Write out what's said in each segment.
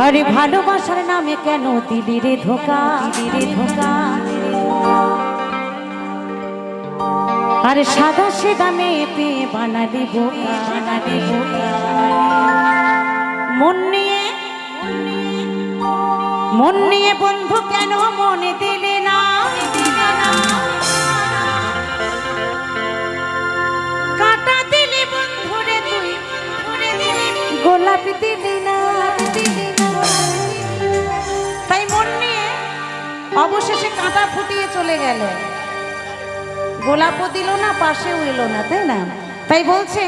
আরে ভালোবাসার নামে কেন দিলি রে ধোকা, দিলি রে ধোকা। আরে সাদা সেদা মেয়ে পেয়ে বানালি বোকা, বানালি বোকা। মন নিয়ে বন্ধু কেন মনে দিলে না, কাটা দিলি বন্ধুরে তুই, গোলাপ দিলি না। তাই মন নিয়ে অবশেষে কাঁটা ফুটিয়ে চলে গেল, গোলাপও দিল না, পাশেও এলো না, তাই না? তাই বলছে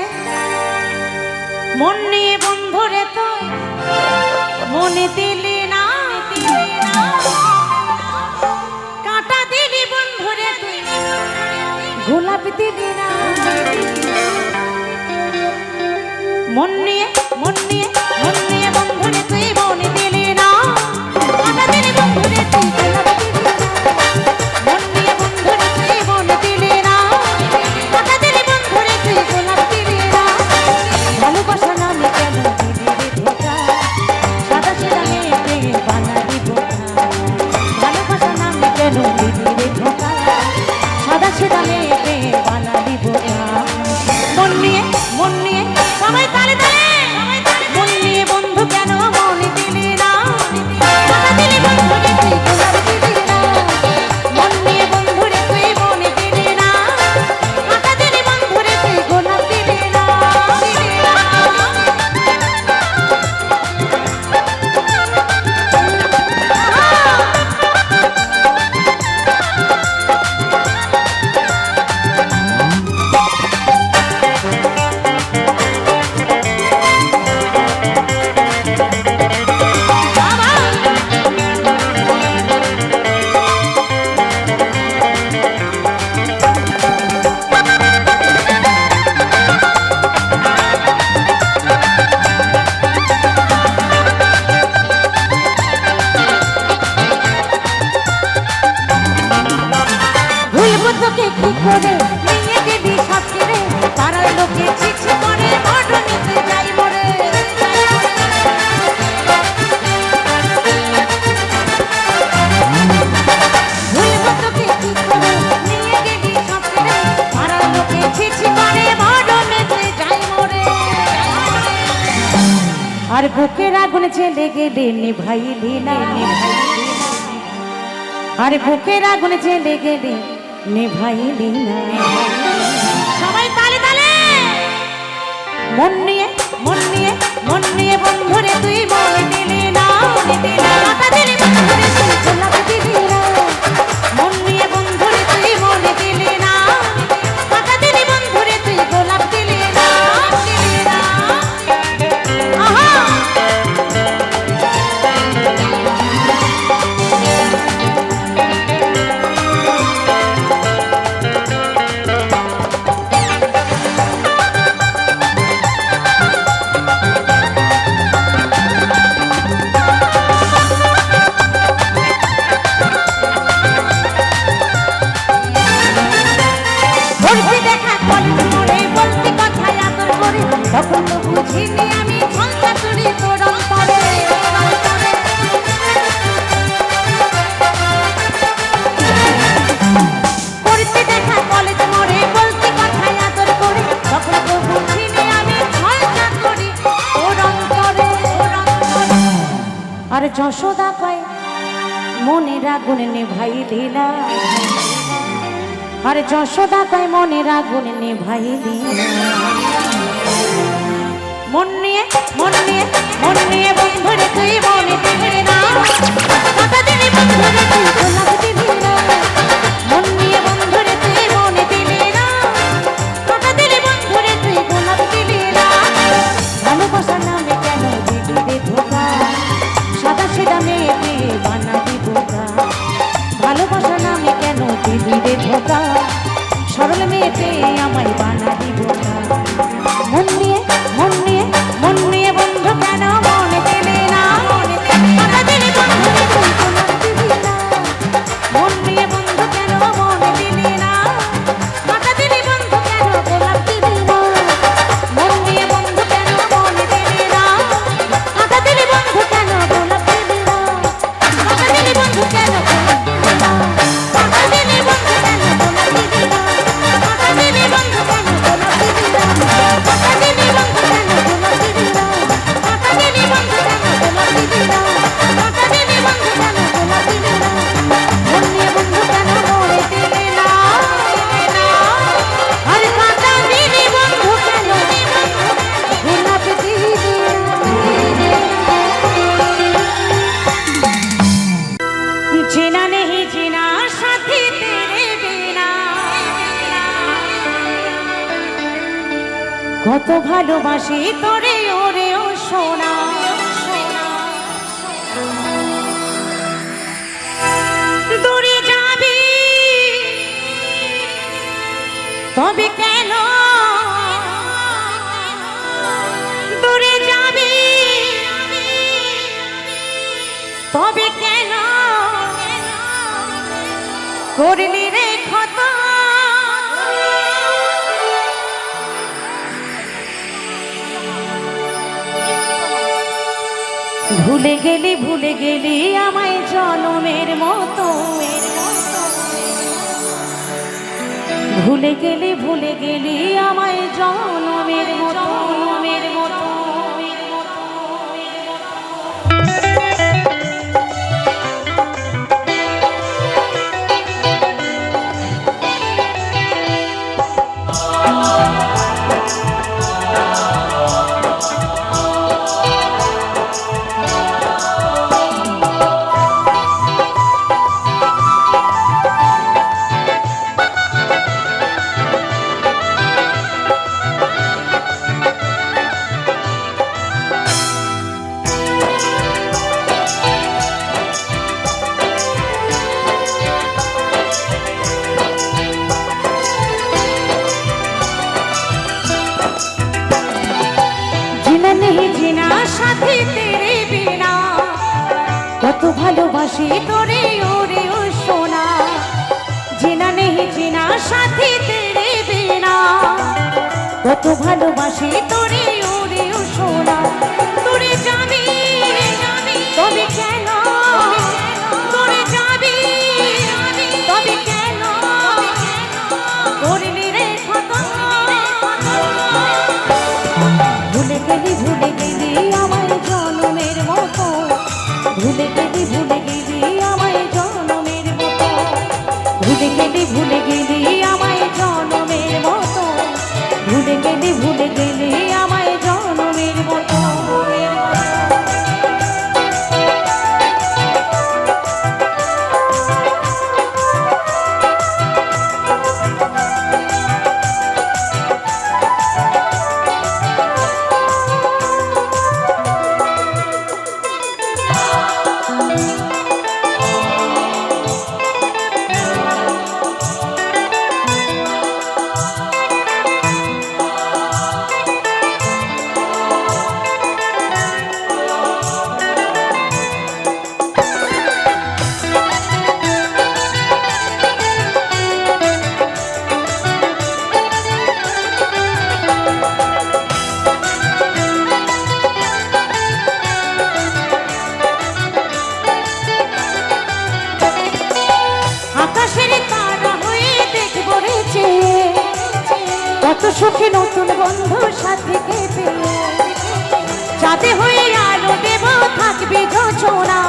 মন নিয়ে বন্ধুরে তুই মনে দিলি না, কাঁটা দিলি বন্ধুরে তুই, গোলাপ দিলি না। মন নিয়ে মন নিয়ে মন নিয়ে বন্ধুরে তুই মনে দিলি না, কাঁটা দিলি বন্ধুরে তুই, গোলাপ দিলি না। মন নিয়ে বন্ধুরে তুই মনে দিলি না, কাঁটা দিলি বন্ধুরে তুই, গোলাপ দিলি না। ভালোবাসা নামে কেন দিলি রে ধোকা, সাদা সেদা মেয়ে পেয়ে বানালি বোকা। ভালোবাসা নামে কেন দিলি রে ধোকা, সাদা সেদা মেয়ে পেয়ে বানালি বোকা। মন নিয়ে সবাই তালে তালে, মন নিয়ে বন্ধু কেন মনে দিলি না, কাঁটা দিলি বন্ধুরে তুই, গোলাপ দিলি না। মন নিয়ে বন্ধুরে তুই মনে দিলি না, কাঁটা দিলি বন্ধুরে তুই, গোলাপ দিলি না। তোকে কি করে নিয়ে গেলি সাথে, পাড়ার লোকে চিঠি করে অডনিতে যাই মরে। ভুলবো তোকে কি করে নিয়ে গেলি সাথে, পাড়ার লোকে চিঠি করে অডনিতে যাই মরে। আর বুকের আগুন জ্বেলে গেলে নিভাইলি না, আর বুকের আগুন জ্বেলে গেলে নিভাইলি না। সবাই তালে তালে, মন নিয়ে বন্ধুরে তুই মনে দিলি না, কাঁটা দিলি বন্ধুরে তুই, গোলাপ দিলি না। মন নিয়ে বন্ধুরে তুই মনে দিলি না, কাঁটা দিলি বন্ধুরে তুই, গোলাপ দিলি না, দিলি না। আহা তখন তো বুঝিনি আমি ঝঞ্ঝা করি তোর অন্তরে। করতে দেখা কলেজ মোড়ে বলতে কথায় আদর করে, তখন তো বুঝিনি আমি ঝঞ্ঝা করি তোর অন্তরে। আর যশোদা কয় মনের আগুন নেভাইলি না, আর যশোদা কয় মনের আগুন নেভাইলি না। মন নিয়ে বন্ধুরে তুই মনে দিলি না, কাঁটা দিলি বন্ধুরে তুই, গোলাপ দিলি না। মন নিয়ে বন্ধুরে তুই মনে দিলি না, কাঁটা দিলি বন্ধুরে তুই, গোলাপ দিলি না। ভালোবাসার নামে কেন দিলি রে ধোকা, সাদা সেদা মেয়ে পেয়ে বানালি বোকা। ভালোবাসার নামে কেন দিলি রে ধোকা, সরল মেয়ে পেয়ে আমায় বানালি বোকা। মন নিয়ে বন্ধু কেন মনে দিলি কত ভালোবাসি তোরে ওরে ও সোনা দূরে যাবি তবে কেন দূরে যাবি তবে কেন করলি রে ক্ষত ভুলে গেলি আমায় জনমের মতো ভুলে গেলি আমায় জনমের মতো সাথী তেরে বিনা কত ভালোবাসি তোরে ওরে ও সোনা জিনা নেই জিনা সাথী তেরে বিনা কত ভালোবাসি তোরে ওরে ও সোনা তোরে যাবি তবে কেন তোরে যাবি তবে কেন করলি রে ক্ষত ভুলে গেলি আমায় জনমের মতো ভুলে গেলি আমায় জনমের মতো ভুলে গেলি আমায় জনমের মতো ভুলে গেলি আমায় জনমের মতো কত সুখী নতুন বন্ধুর সাথে কেঁপে যাতে হয়ে আলো দেব থাকবি যোজনা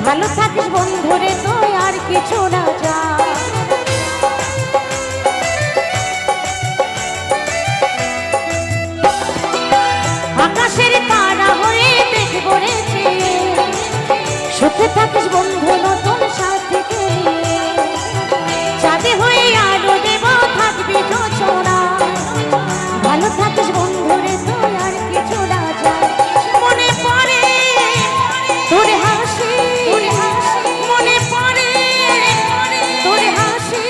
ভালো থাকিস বন্ধুরে তুই আর কিছু না যা আকাশের তারা হয়ে দেখব রে সুখে থাকিস বন্ধু নতুন সাথীকে যাতে হয়ে আলো দেব থাকবি যোজনা ভালো থাকিস বন্ধুরে তুই আর কিছু না যায় মনে পড়ে তোর হাসি মনে পড়ে তোর হাসি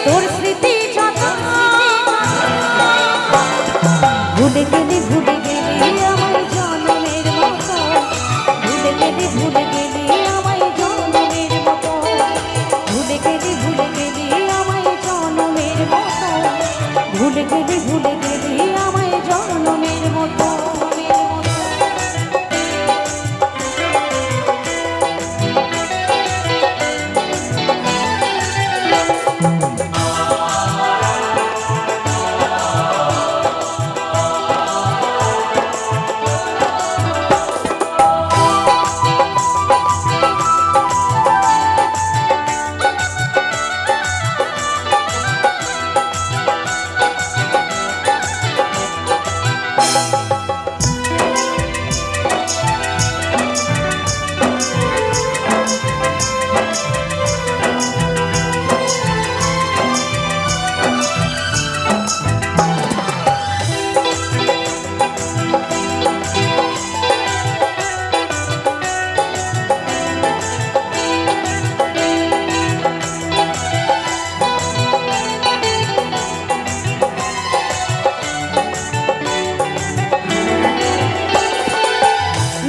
তোর স্মৃতি যত ভুলে গেলি আমার জনমের মতো ভুলে গেলি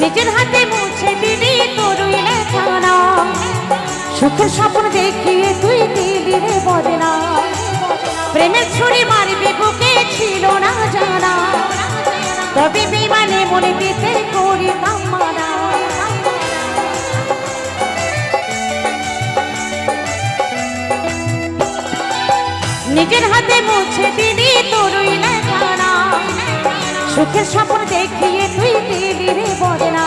নিজের হাতে মুছে দিলি তোরই লেখা নাম, সুখের স্বপ্ন দেখিয়ে তুই দিলি রে বদনা, প্রেমের ছুরি মারবি বুকে ছিল না জানা, তবে বিমানে মনে দিতে করি মানা। নিজের হাতে মুছে দিলি তোরই লেখা নাম, সুখের স্বপ্ন দেখিয়ে তুই দিলি রে বদনা,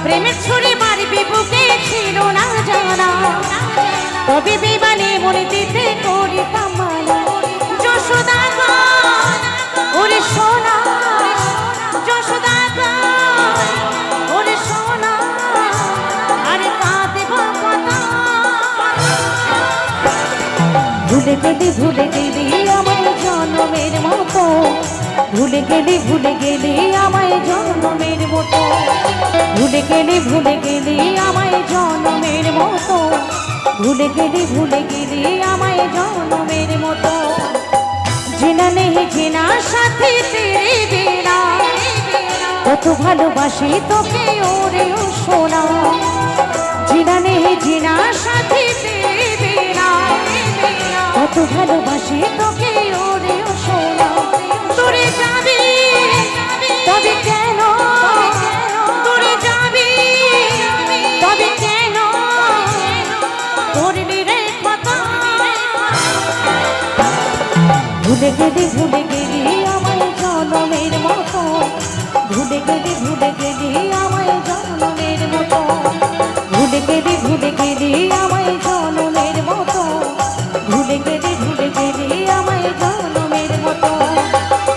প্রেমের ছুরি মারবি বুকে ছিল না জানা, তবে বিমানে মনে দিতে করি কামানা। যশোদা ওরে সোনা, যশোদা ওরে সোনা, আরে কাঁদে কথা, ভুলে গেলি আমায় জন্মের মতো, ভুলে গেলি আমায় জন্মের মতো, ভুলে গেলি আমায় জন্মের মতো, ভুলে গেলি আমায় জন্মের মতো। জিনা নেই জিনা সাথে তেরে বিনা, কত ভালোবাসি তোকে ওরে ও সোনা, জিনা নেই জিনা সাথে তেরে বিনা, কত ভালোবাসি তোকে ওরে ও সোনা। তোরে যাবি তবে কেন, তোরে যাবি তবে কেন, করবি রে কথা। ভুলে গেলি আমায় জন্মের মতো, ভুলে গেলি আমায় জন্মের মতো, ভুলে গেলি আমায় জন্মের মতো, ভুলে গেলি আমায় জন্মের মতো, ভুলে গেলি আমায় জন্মের মতো,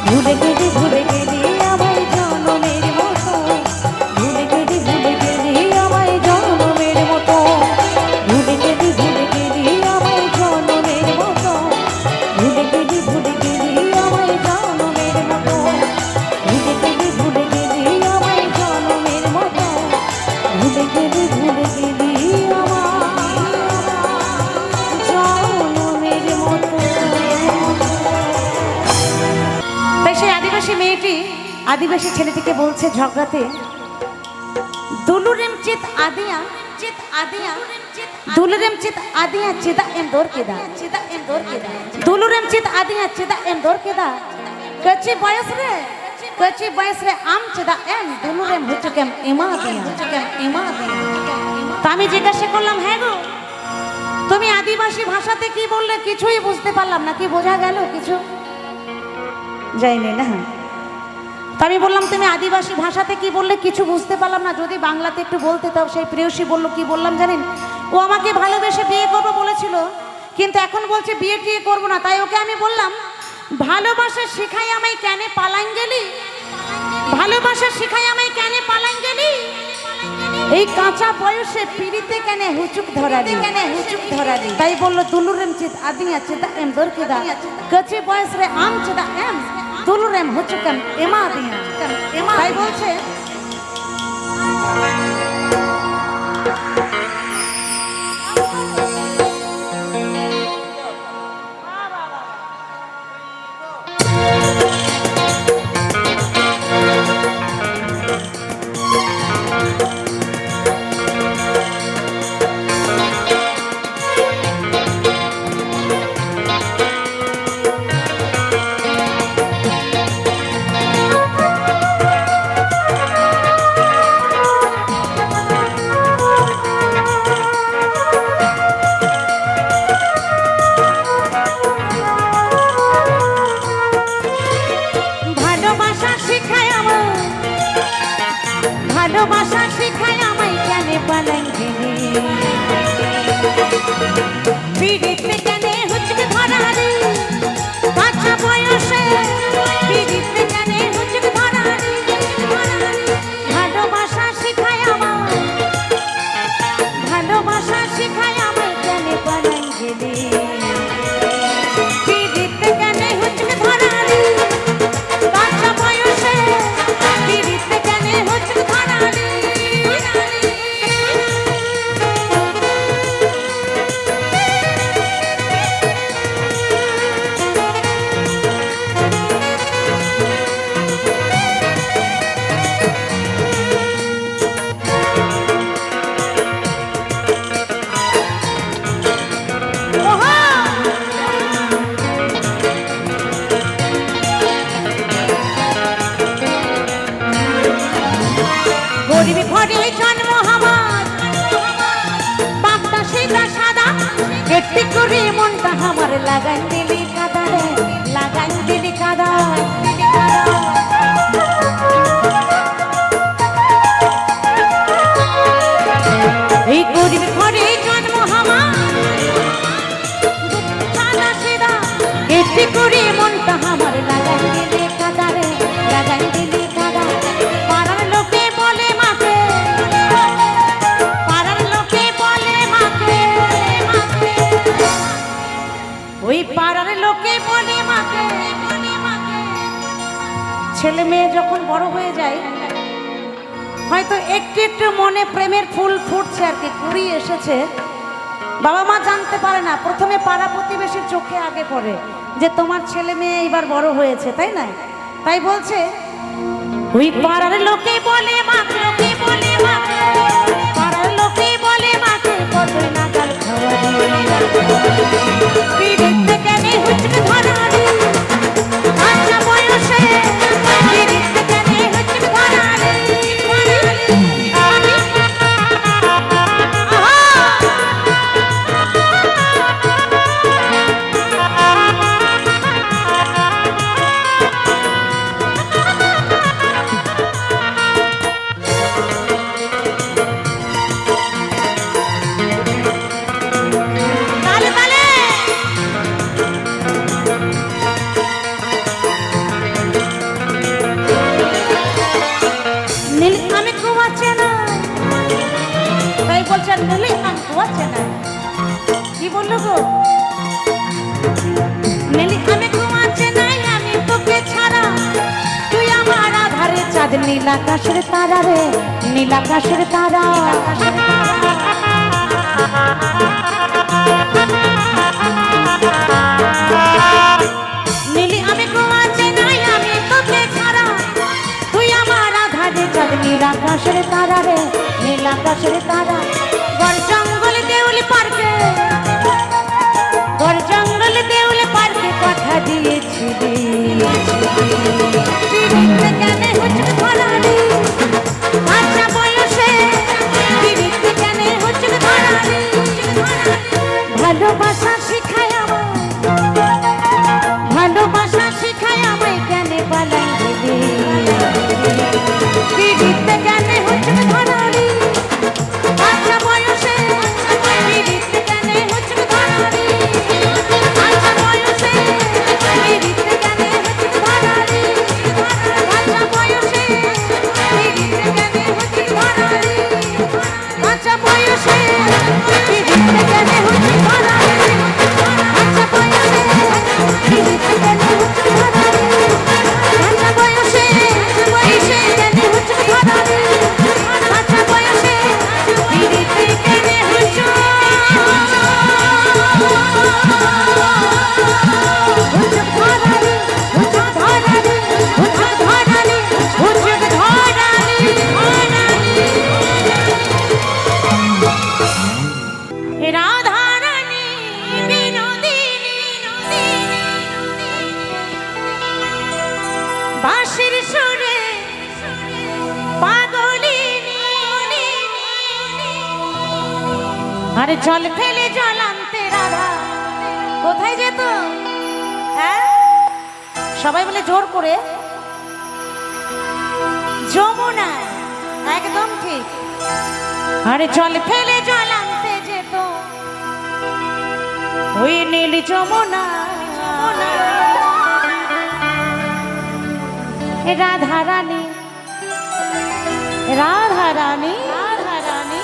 ভুলে গেলি আমায় জন্মের মতো, ভুলে গেলি আমায় জন্মের মতো, ভুলে গেলি আমায় জন্মের মতো, ভুলে গেলি আমায় জন্মের মতো, ভুলে গেলি মেয়েটি আদিবাসী ছেলেটিকে বলছে ঝগড়াতে, দুলুরেম চিত আদিয়া চিত আদিয়া, দুলুরেম চিত আদিয়া চিদা এম দোর কেদা, চিদা এম দোর কেদা, দুলুরেম চিত আদিয়া চিদা এম দোর কেদা, কচি বয়স রে আম চিদা এম দুলুরেম হুচুকেম এমা দিয়া, হুচুকেম এমা দিয়া। তো আমি জিজ্ঞাসা করলাম, হ্যাঁ গো তুমি আদিবাসী ভাষাতে কি বললে? কিছুই বুঝতে পারলাম না, কি বোঝা গেল? কিছু যায়নি না। তো আমি বললাম তুমি আদিবাসী ভাষাতে কি বললে? কিছু বুঝতে পারলাম না, যদি বাংলাতে একটু বলতে। তাও সেই প্রেয়সী বললো, কি বললাম জানেন? ও আমাকে ভালোবেসে বিয়ে করবো বলেছিল, কিন্তু এখন বলছে বিয়ে টিয়ে করবো না। তাই ওকে আমি বললাম, ভালোবাসা শিখাই আমায় কেন পালাইন গেলি, ভালোবাসা শিখাই আমায় কেন পালাইন গেলি, এই কাঁচা বয়সে পিড়িতে কেন হুচুক ধরালি, কেন হুচুক ধরালি। তাই বললো, দুলুরেম চিত আদিয়া চিদা এম দোর কেদা, কচি বয়স রে আম চিদা এম দুলুরেম হুচুকেম এমা দিয়া। তাই বলছে হয়তো একটু একটু মনে প্রেমের ফুল ফুটছে আর কি, কুড়ি এসেছে। বাবা মা জানতে পারে না, প্রথমে পাড়া প্রতিবেশীর চোখে আগে পড়ে যে তোমার ছেলে মেয়ে এইবার বড় হয়েছে, তাই না? তাই বলছে ওই পাড়ার লোকে বলে মা, লোকে বলে মা, পাড়ার লোকে বলে মাকে কতই না গাল খাওয়ারি, বিরিতে কেনে হুচকে ধরারি, আচ্ছা বয়সে বিরিতে কেনে হুচকে ধরারি। কি বললো গো? নেলি আমি ঘুমাচ্ছে নাই, আমি তোকে ছাড়া, তুই আমার আধারে চাঁদ, নীল আকাশের তারা রে, নীল আকাশের তারা। নীলি আমি ঘুমাচ্ছে নাই, আমি তোকে ছাড়া, তুই আমার আধারে চাঁদ, নীল আকাশের তারা রে, নীল আকাশের তারা। গড় জঙ্গল দেউল পার্কে, গড় জঙ্গল দেউল পার্কে কথা দিয়েছিলি, বিরিতে কেনে হুচকে ধরারি, আচ্ছা বয়সে বিরিতে কেনে হুচকে ধরারি। ভালোবাসা শিখায় আমায়, ভালোবাসা শিখায় আমায়, কেনে পালাই দিলি, বিরিতে কেনে হুচকে ধরারি, আচ্ছা বয়সে বিরিতে কেনে হুচকে ধরারি, আচ্ছা বয়সে বিরিতে কেনে হুচকে ধরারি, আচ্ছা বয়সে বিরিতে কেনে হুচকে ধরারি, আচ্ছা বয়সে বিরিতে কেনে হুচকে ধরারি, আচ্ছা বয়সে বিরিতে কেনে হুচকে ধরারি, আচ্ছা বয়সে বয়সে কেনে হুচকে ধরারি, আচ্ছা বয়সে বিরিতে কেনে হুচকে রাধারানী বিনোদিনী, বাঁশির সুরে পাগলিনী, আরে জল ফেলে জল আনতে রাধা কোথায় যেত? হ্যাঁ সবাই বলে জোর করে, যমুনা। একদম ঠিক। আরে জল ফেলে জল আনতে যেত ওই নীল যমুনা, রাধারানী, রাধারানী, রাধারানী,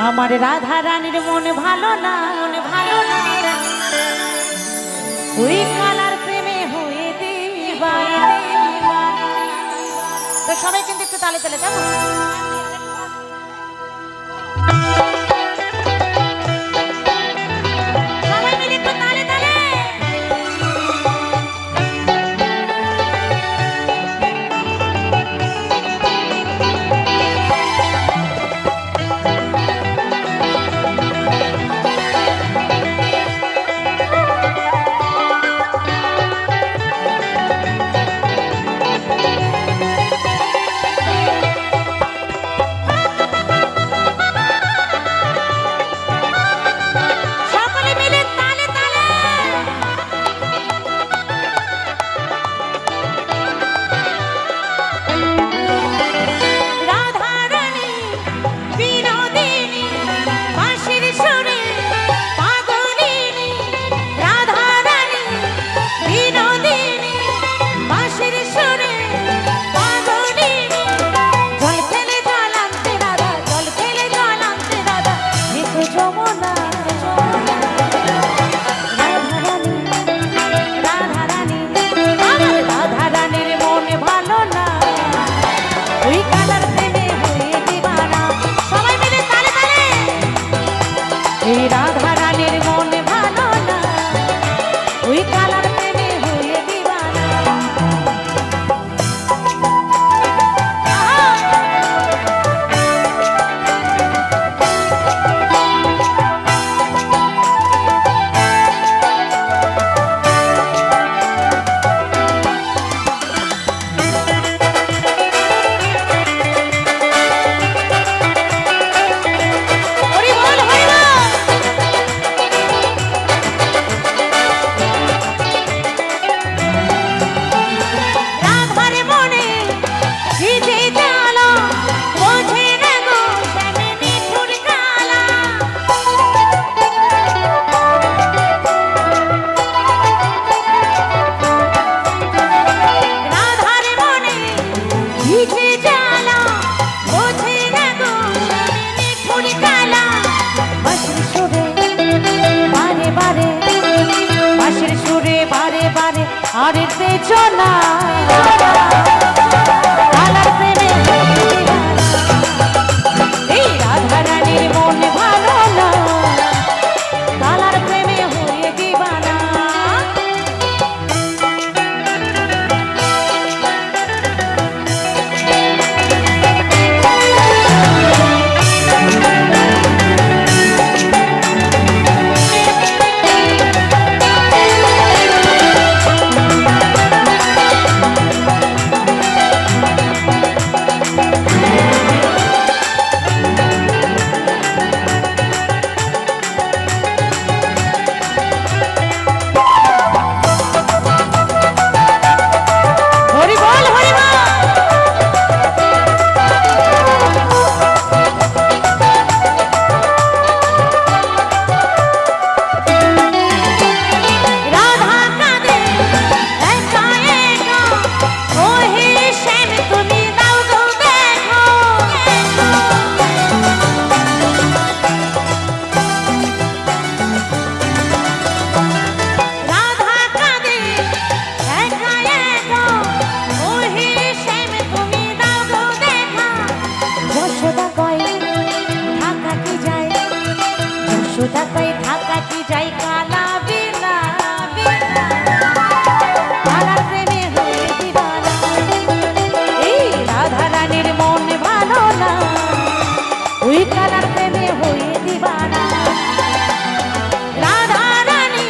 আমার রাধারানীর মন ভালো না, মন ভালো না, ওই কালার প্রেমে হয়ে দিবানা। তো সবাই কিন্তু একটু তালে তালে কেমন? সবাই মিলে একটু তালে তালে। ওই কালার প্রেমে হয়ে দিবানা। সবাই মিলে তালে তালে। এই রাধা রানীর মন ভালো না, ওই কালার প্রেমে হয়ে দিবানা। হরি বল হরি বল। রাধার মনে ভিজে জ্বালা, বোঝে না গো শ্যামে নিঠুর জ্বালা। রাধার মনে ভিজে জ্বালা, বোঝে না গো শ্যামে নিঠুর জ্বালা। বাঁশির সুরে বারে বারে, বাঁশির সুরে বারে বারে আরে তেজনা। কালার প্রেমে হয়ে দিবানা। এই রাধা রানীর মন ভালো না, কালার প্রেমে হয়ে দিবানা। হরি বল হরি বল। রাধা কাঁদে একা একা, ওহে শ্যাম তুমি দাও গো দেখো। রাধা কাঁদে একা একা, ওহে শ্যাম তুমি দাও গো দেখা। যশোদা কয় থাকা কি যায়, যশোদা কয় থাকা কি যায় কালা বিনা বিনা। কালার প্রেমে হয়ে দিবানা। এই রাধা রানীর মন ভালো না, ওই কালার প্রেমে হয়ে দিবানা। রাধা রানী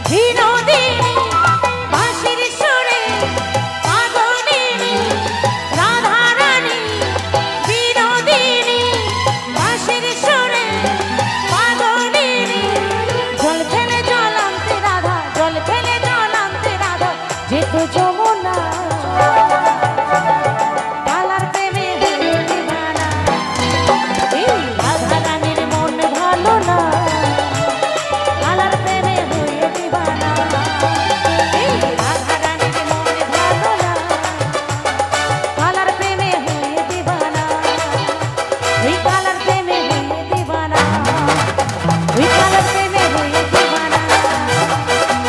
বিনোদিনী, বাঁশির সুরে পাগলিনী। রাধা রানী বিনোদিনী, বাঁশির সুরে পাগলিনী। জল ফেলে জল আনতে রাধা, জল ফেলে জল আনতে রাধা যেত যমুনা। কালার প্রেমে হয়ে দিবানা। এই রাধা রানীর মন ভালো না, কালার প্রেমে হয়ে দিবানা। এই রাধা রানীর মন ভালো না, কালার প্রেমে হয়ে দিবানা। ওই কালার প্রেমে হয়ে দিবানা। ওই কালার প্রেমে হয়ে দিবানা।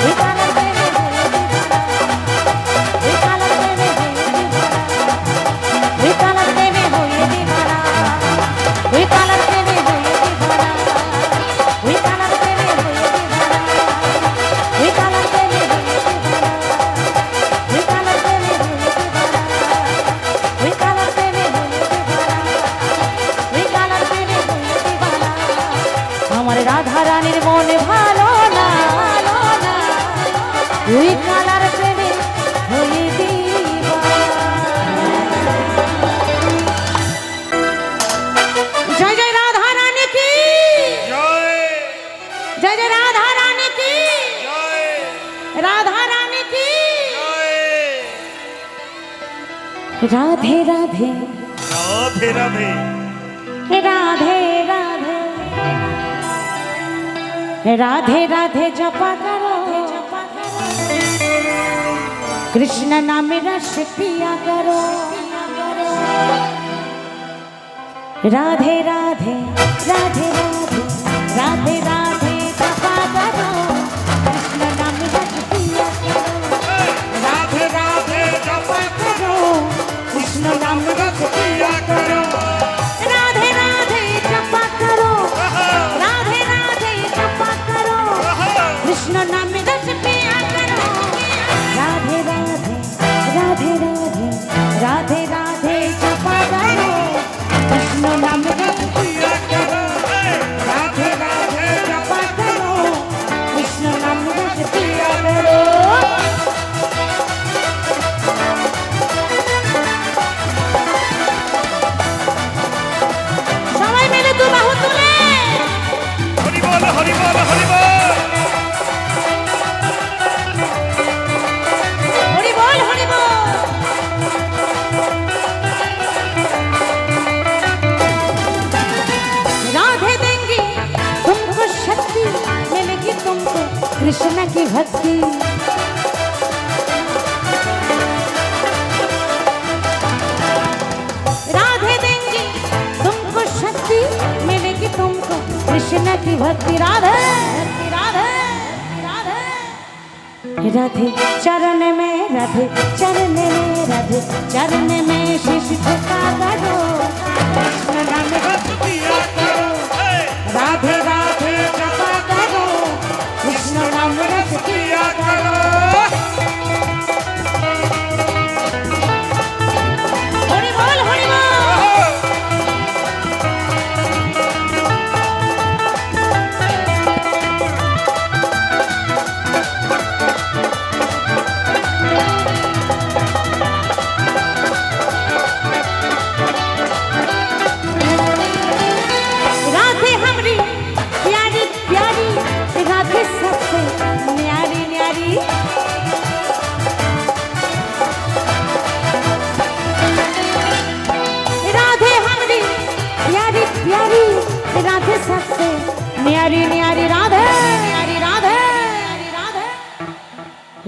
ওই কালার প্রেমে হয়ে দিবানা। ওই কালার প্রেমে হয়ে দিবানা। ওই কালার প্রেমে হয়ে দিবানা। ওই কালার প্রেমে হয়ে দিবানা। ওই কালার প্রেমে হয়ে দিবানা। ওই কালার প্রেমে হয়ে দিবানা। ওই কালার প্রেমে হয়ে দিবানা। ওই কালার প্রেমে হয়ে দিবানা। ওই কালার প্রেমে হয়ে দিবানা। আমার রাধা রানীর মন ভালো না, ভালো না, ওই কালার প্রেমে হয়ে দিবানা। জয় জয় রাধা রানী কি, জয় জয় জয় রাধা রানী কি, জয় রাধা রানী কি। জয় রাধে রাধে রাধে রাধে রাধে রাধে রাধে রাধে জপা করো, कृष्ण नाम रस पिया करो। राधे राधे राधे राधे राधे राधे जपा करो, कृष्ण नाम रस पिया करो। राधे राधे जपा करो, कृष्ण नाम नाम रस पिया करो राधे राधे जपा करो राधे राधे जपा करो कृष्ण नाम रस पिया करो राधे राधे राधे राधे राधे राधे जपा करो कृष्ण नाम रस पिया करो राधे राधे जपा करो कृष्ण नाम रस पिया करो সবাই মিলে দু বাহু তুলে হরি বল হরি বল হরি বল হরি বল হরি বল राधे देंगी तुमको शक्ति मिलेगी तुमको कृष्ण की भक्ति राधे देंगी तुमको शक्ति मिलेगी तुमको कृष्ण की भक्ति राधे राधे राधे राधे चरण में राधे चरण में राधे चरण में शीश झुका करो कृष्ण नाम रस पिया करो राधे राधे जपा करो कृष्ण नाम रस पिया करो हरि बोल हरि बोल राधे हमरी प्यारी प्यारी राधे सबसे न्यारी न्यारी राधे हमरी प्यारी प्यारी राधे सबसे न्यारी न्यारी राधे न्यारी राधे राधे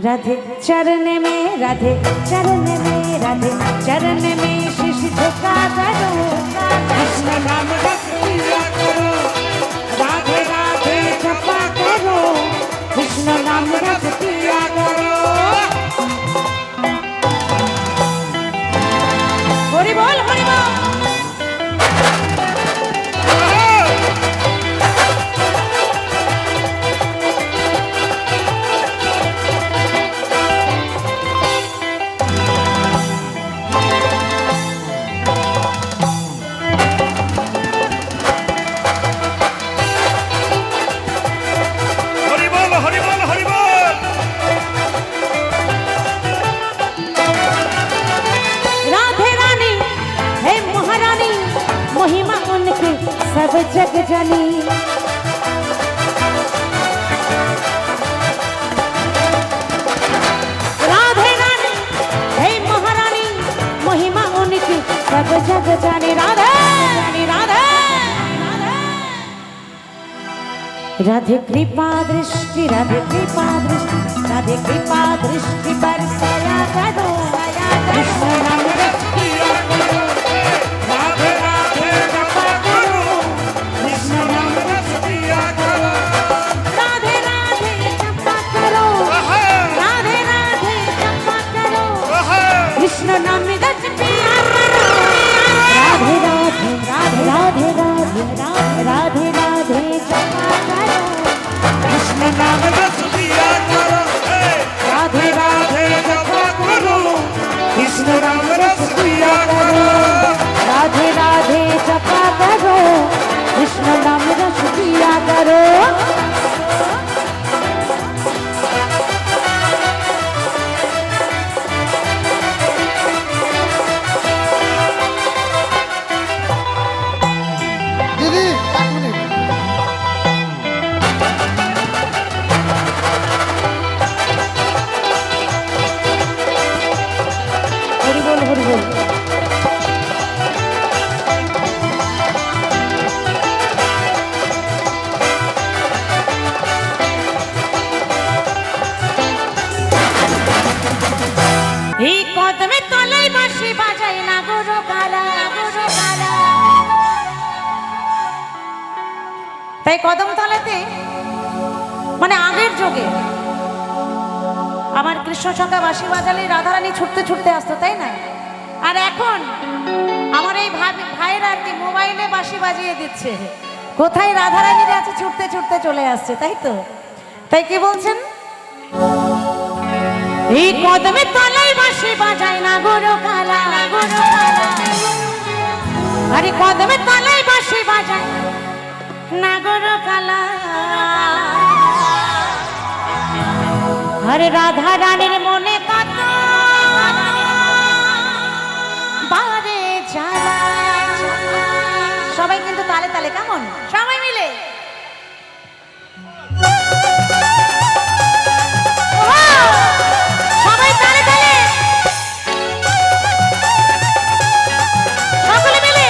राधे चरण में राधे चरण में राधे चरण में शीश झुका करो कृष्ण नाम रस पिया करो राधे राधे जपा करो कृष्ण नाम रस पिया करो हरि बोल हरि बोल হরি বল হরি বল হরি বল राधे रानी है महारानी महिमा उनकी सब जग जानी राधे रानी है महारानी महिमा उनकी सब जग जानी राधे रानी राधे राधे कृपा दृष्टि राधे कृपा दृष्टि राधे कृपा दृष्टि बरसाया करो कृष्ण नाम रस पिया करो राधे राधे जपा करो कृष्ण नाम रस पिया करो राधे राधे जपा करो राधे राधे जपा करो कृष्ण नाम रस पिया करो राधे राधे राधे राधे राधे राधे जपा करो कृष्ण नाम रस पिया करो राधे राधे जपा करो कृष्ण नाम रस पिया करो राधे राधे जपा करो कृष्ण नाम रस पिया करो দিদি এক মিনিট हरि बोल हरि बोल এই কদমে তলায় বাঁশি বাজায় না গুরু কালা তাই কদম তলাতে মানে আগের যুগে আমার কৃষ্ণ সখা বাঁশি বাজালে রাধারানী ছুটতে ছুটতে আসতো তাই না আর এখন আমার এই ভাইরা আর কি মোবাইলে বাঁশি বাজিয়ে দিচ্ছে, কোথায় রাধারানী আছে ছুটতে ছুটতে চলে আসছে, তাই তো? তাই কি বলছেন? এই কদমে তলায় বাঁশি বাজায় না গরু কালা, গরু কালা। আরে কদমে তলায় বাঁশি বাজায় না গরু কালা। আরে রাধা রানীর মনে কত বারে জ্বালা। সবাই কিন্তু তালে তালে, কেমন সবাই মিলে সবাই তালে তালে সকলে মিলে।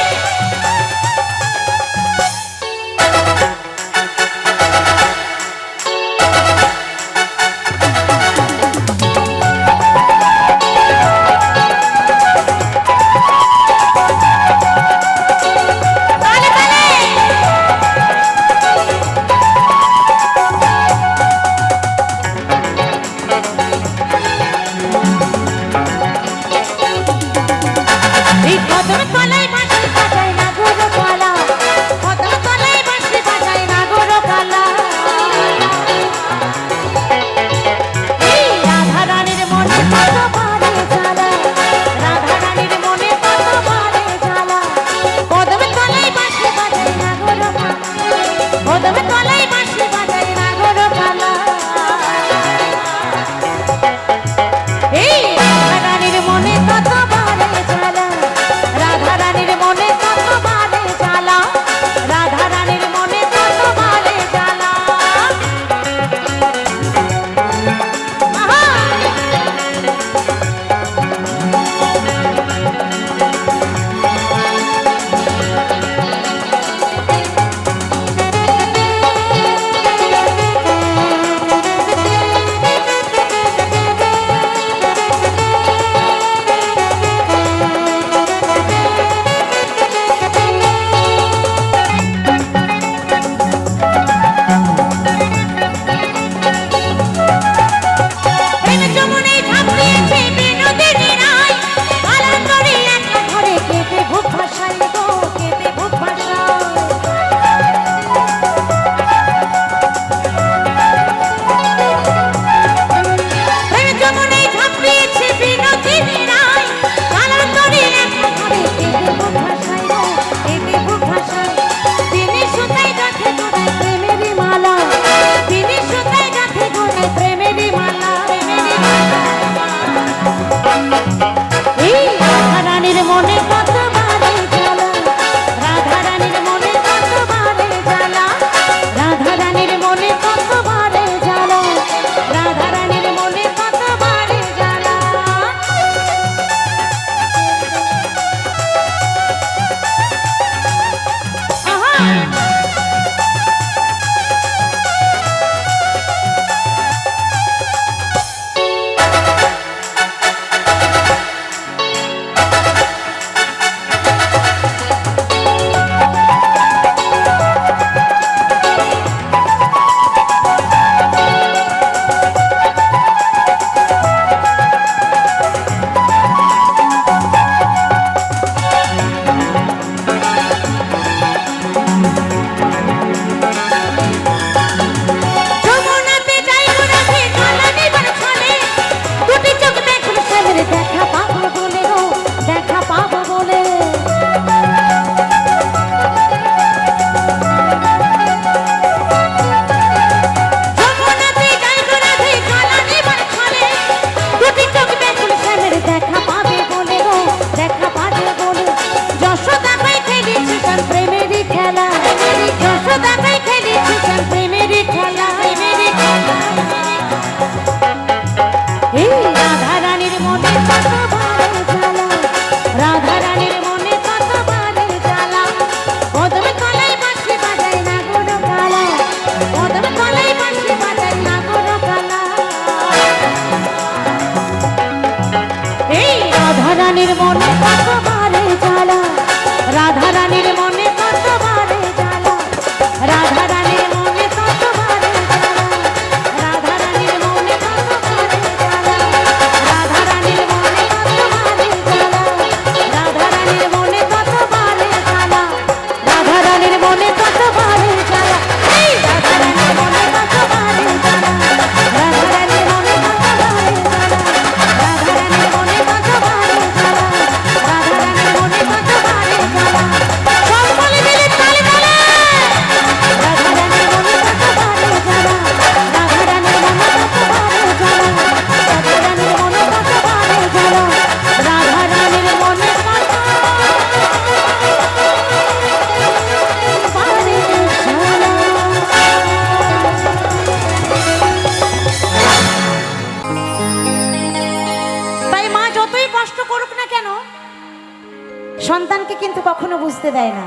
সন্তানকে কিন্তু কখনো বুঝতে দেয় না।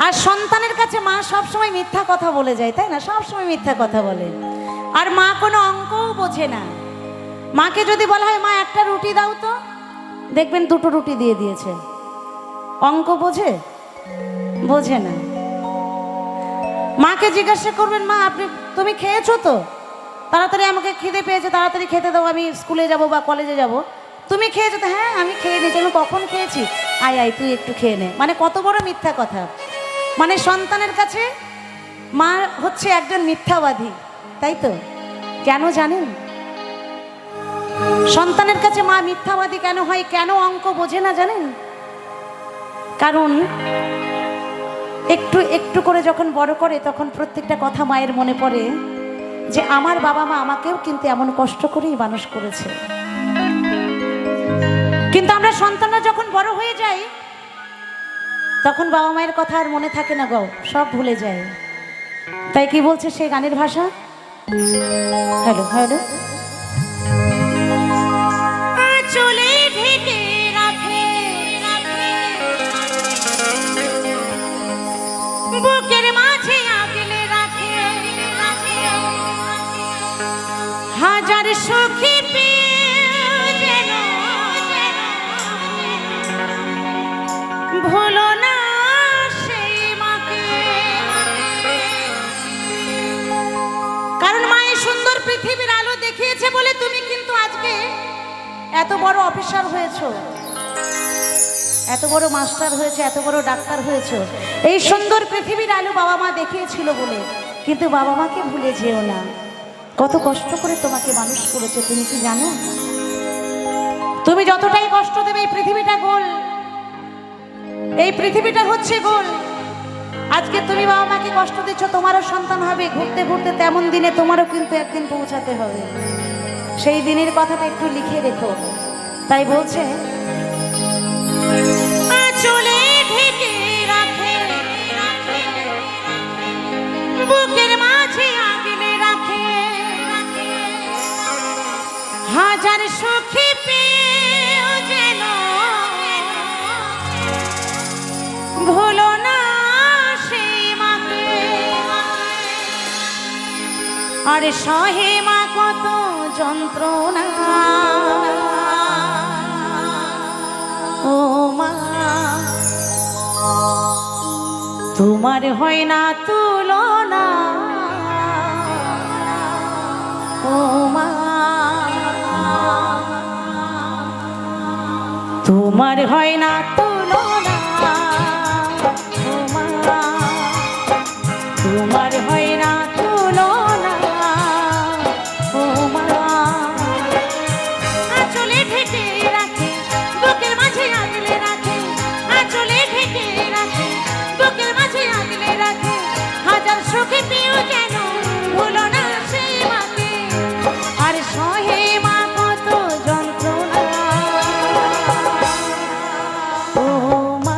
আর সন্তানের কাছে মা সবসময় মিথ্যা কথা বলে যায়, তাই না? সবসময় মিথ্যা কথা বলে। আর মা কোনো অঙ্কও বোঝে না। মাকে যদি বলা হয় মা একটা রুটি দাও তো, দেখবেন দুটো রুটি দিয়ে দিয়েছে। অঙ্ক বোঝে? বোঝে না। মাকে জিজ্ঞাসা করবেন মা তুমি খেয়েছো তো? তাড়াতাড়ি আমাকে খিদে পেয়েছে, তাড়াতাড়ি খেতে দাও, আমি স্কুলে যাব বা কলেজে যাব। তুমি খেয়েছো তো? হ্যাঁ আমি খেয়ে নিয়েছি। আমি কখন খেয়েছি? আয় আয় তুই একটু খেয়ে নে। মানে কত বড় মিথ্যা কথা। মানে সন্তানের কাছে মা হচ্ছে একজন মিথ্যাবাদী, তাই তো? কেন জানেন সন্তানের কাছে মা মিথ্যাবাদী কেন হয়, কেন অঙ্ক বোঝে না জানেন? কারণ একটু একটু করে যখন বড় করে তখন প্রত্যেকটা কথা মায়ের মনে পড়ে যে আমার বাবা মা আমাকেও কিন্তু এমন কষ্ট করেই মানুষ করেছে। কিন্তু আমরা সন্তানরা যখন বড় হয়ে যাই তখন বাবা মায়ের কথা আর মনে থাকে না গো, সব ভুলে যায়। তাই কি বলছে সেই গানের ভাষা? হ্যালো হ্যালো, চলে ঢেকে রাখে বুকের মাঝে আগলে রাখে হাজার সখী যেন ভুলো না সেই মাকে। কারণ মায়ের সুন্দর পৃথিবীর আলো দেখিয়েছে বলে তুমি কিন্তু আজকে এত বড় অফিসার হয়েছো, এত বড় মাস্টার হয়েছে, এত বড় ডাক্তার হয়েছো। এই সুন্দর পৃথিবীর আলো বাবা মা দেখিয়েছিল বলে। কিন্তু বাবা মাকে ভুলে যেও না, কত কষ্ট করে তোমাকে মানুষ করেছে। তুমি কি জানো তুমি যতটাই কষ্ট দেবে এই পৃথিবীটা গোল, এই পৃথিবীটা হচ্ছে গোল। আজকে তুমি বাবা মাকে কষ্ট দিচ্ছ, তোমারও সন্তান হবে, ঘুরতে ঘুরতে তেমন দিনে তোমারও কিন্তু একদিন পৌঁছাতে হবে। সেই দিনের কথাটা একটু লিখে রেখো। তাই বলছে চলে ঢেকে রাখে বুকের মাঝে আগলে রাখে হাজার সখী পেয়েও যেন ভুলো না সেই মাকে। আর সহে মা কত যন্ত্রণা, ও মা তোমার হয় না তুলনা, ও মা তোমার হয় না তুলনা, ও মা তোমার হয় না তুলনা, ও মা আঁচলে ঢেকে রাখে বুকের মাঝে আগলে রাখে, আঁচলে ঢেকে রাখে বুকের মাঝে আগলে রাখে হাজার সুখে পেয়েও যেন ভুলো না সেই মাকে। আর সহে মা কত যন্ত্রণা, ও মা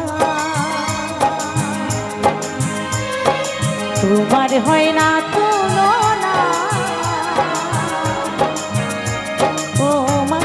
তোমার হয় না তুলনা, ও মা।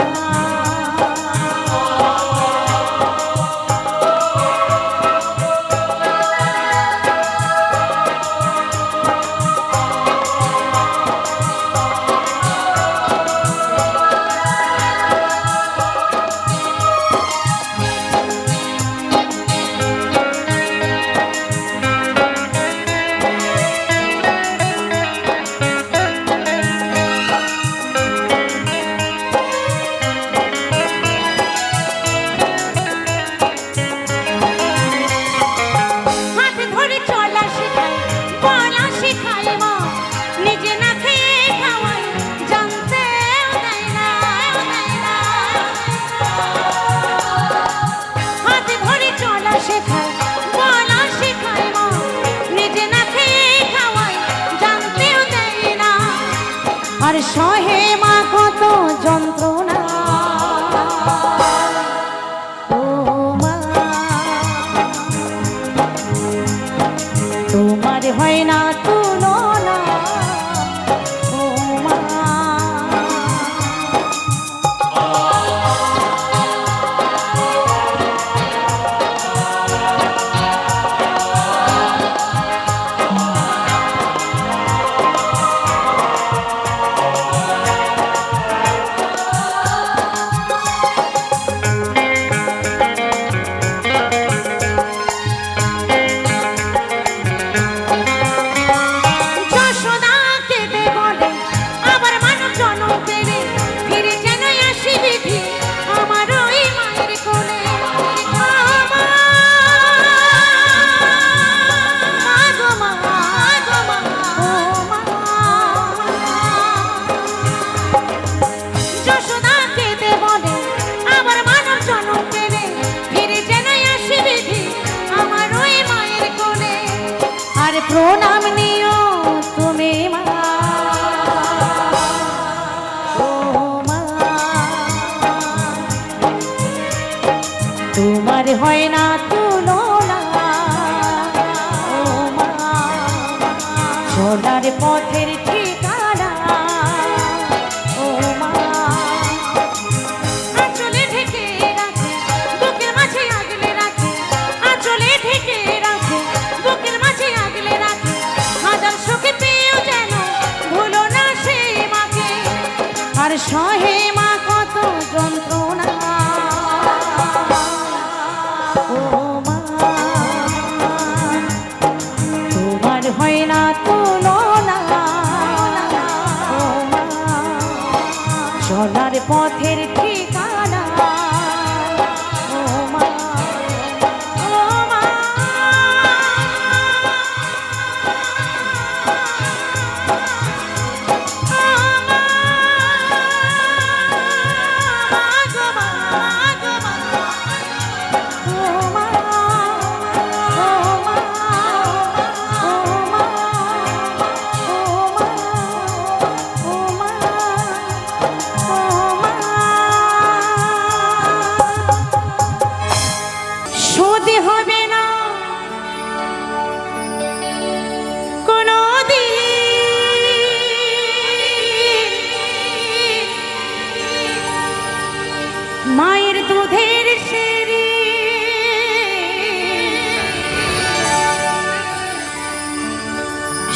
প্রণাম নিও তুমি মা, ও মা, তোমার হয় না তুলনা, ও মা, চলার পথের ঠিকানা, ও মা, আঁচলে ঢেকে রাখে, বুকের মাঝে আগলে রাখে, আঁচলে ঢেকে রাখে, বুকের মাঝে আগলে রাখে, হাজার সুখে পেয়েও যেন ভুলো না সেই মাকে, আর সহে মা কত যন্ত্রণা, ও মা, তোমার হয় না তুলনা, ও মা, চলার পথের ঠিকানা, ও মা, ও মা, শোধে হবে না কোনো মায়ের দুধের সেরি,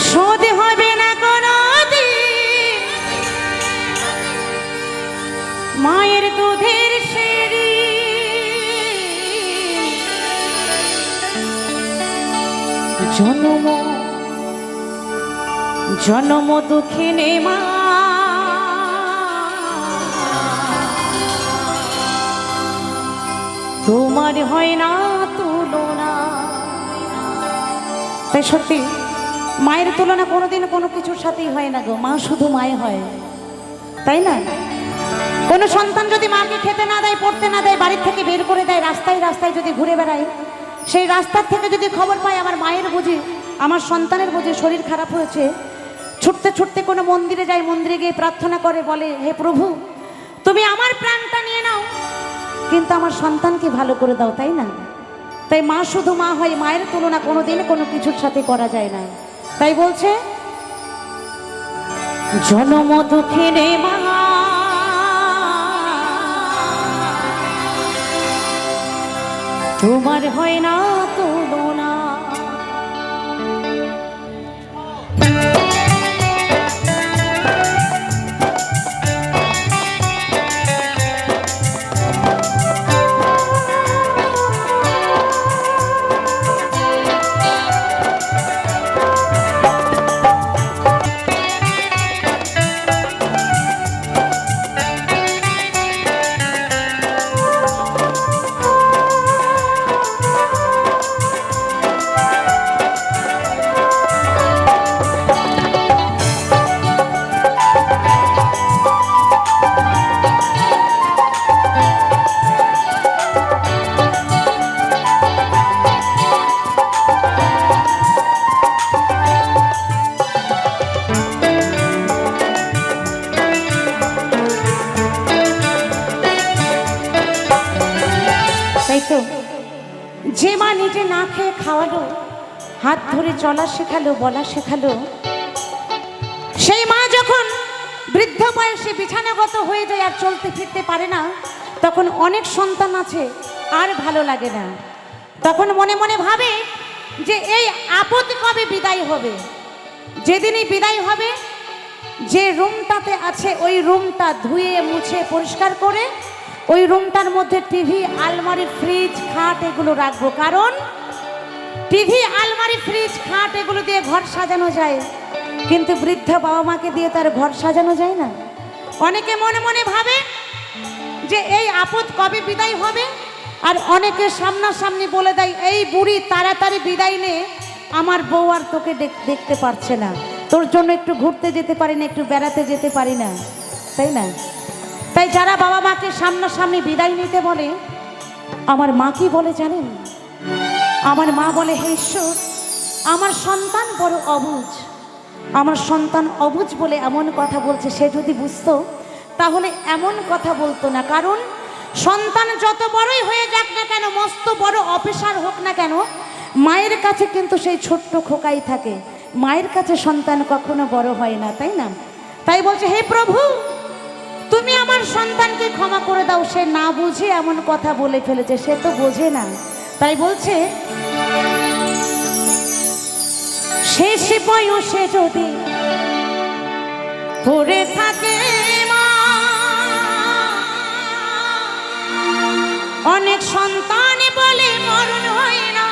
শোধে হবে না কোনো মায়ের দুধের সেরি, জন্ম জন্ম দুঃখিনী মা, তোমার হয় না তুলনা। তাই সত্যি মায়ের তুলনা কোনোদিন কোনো কিছুর সাথেই হয় না গো, মা শুধু মায় হয়, তাই না? কোনো সন্তান যদি মাকে খেতে না দেয়, পড়তে না দেয়, বাড়ির থেকে বের করে দেয়, রাস্তায় রাস্তায় যদি ঘুরে বেড়ায়, সেই রাস্তার থেকে যদি খবর পায় আমার মায়ের বুঝি, আমার সন্তানের বুঝি শরীর খারাপ হয়েছে, ছুটতে ছুটতে কোনো মন্দিরে যায়, মন্দিরে গিয়ে প্রার্থনা করে, বলে হে প্রভু তুমি আমার প্রাণটা নিয়ে নাও, কিন্তু আমার সন্তানকে ভালো করে দাও, তাই না? তাই মা শুধু মা হয়, মায়ের তুলনা কোনোদিন কোনো কিছুর সাথে করা যায় না। তাই বলছে জনম দুঃখিনী মা, তোমার হয় না তুলনা। যে মা নিজে না খেয়ে খাওয়ালো, হাত ধরে চলা শেখালো, বলা শেখালো, সেই মা যখন বৃদ্ধ বয়সে বিছানাগত হয়ে যায় আর চলতে ফিরতে পারে না, তখন অনেক সন্তান আছে আর ভালো লাগে না, তখন মনে মনে ভাবে যে এই আপদ কবে বিদায় হবে। যেদিনই বিদায় হবে, যে রুমটাতে আছে ওই রুমটা ধুয়ে মুছে পরিষ্কার করে ওই রুমটার মধ্যে টিভি, আলমারি, ফ্রিজ, খাট এগুলো রাখবো, কারণ টিভি, আলমারি, ফ্রিজ, খাট এগুলো দিয়ে ঘর সাজানো যায়, কিন্তু বৃদ্ধ বাবা মাকে দিয়ে তার ঘর সাজানো যায় না। অনেকে মনে মনে ভাবে যে এই আপদ কবে বিদায় হবে, আর অনেকে সামনাসামনি বলে দেয় এই বুড়ি তাড়াতাড়ি বিদায় নে, আমার বউ আর তোকে দেখতে পারছে না, তোর জন্য একটু ঘুরতে যেতে পারি না, একটু বেড়াতে যেতে পারি না, তাই না? তাই যারা বাবা মাকে সামনাসামনি বিদায় নিতে বলে, আমার মা কি বলে জানেন? আমার মা বলে হে ঈশ্বর, আমার সন্তান বড় অবুঝ, আমার সন্তান অবুঝ বলে এমন কথা বলছে। সে যদি বুঝতো তাহলে এমন কথা বলতো না। কারণ সন্তান যত বড়ই হয়ে যাক না কেন, মস্ত বড় অফিসার হোক না কেন, মায়ের কাছে কিন্তু সেই ছোট্ট খোকাই থাকে। মায়ের কাছে সন্তান কখনো বড় হয় না, তাই না? তাই বলছে, হে প্রভু, তুমি আমার সন্তানকে ক্ষমা করে দাও। সে না বুঝে এমন কথা বলে ফেলেছে, সে তো বোঝে না। তাই বলছে, শেষ বয়সে যদি পড়ে থাকে মা, অনেক সন্তান বলে মরণ হয় না,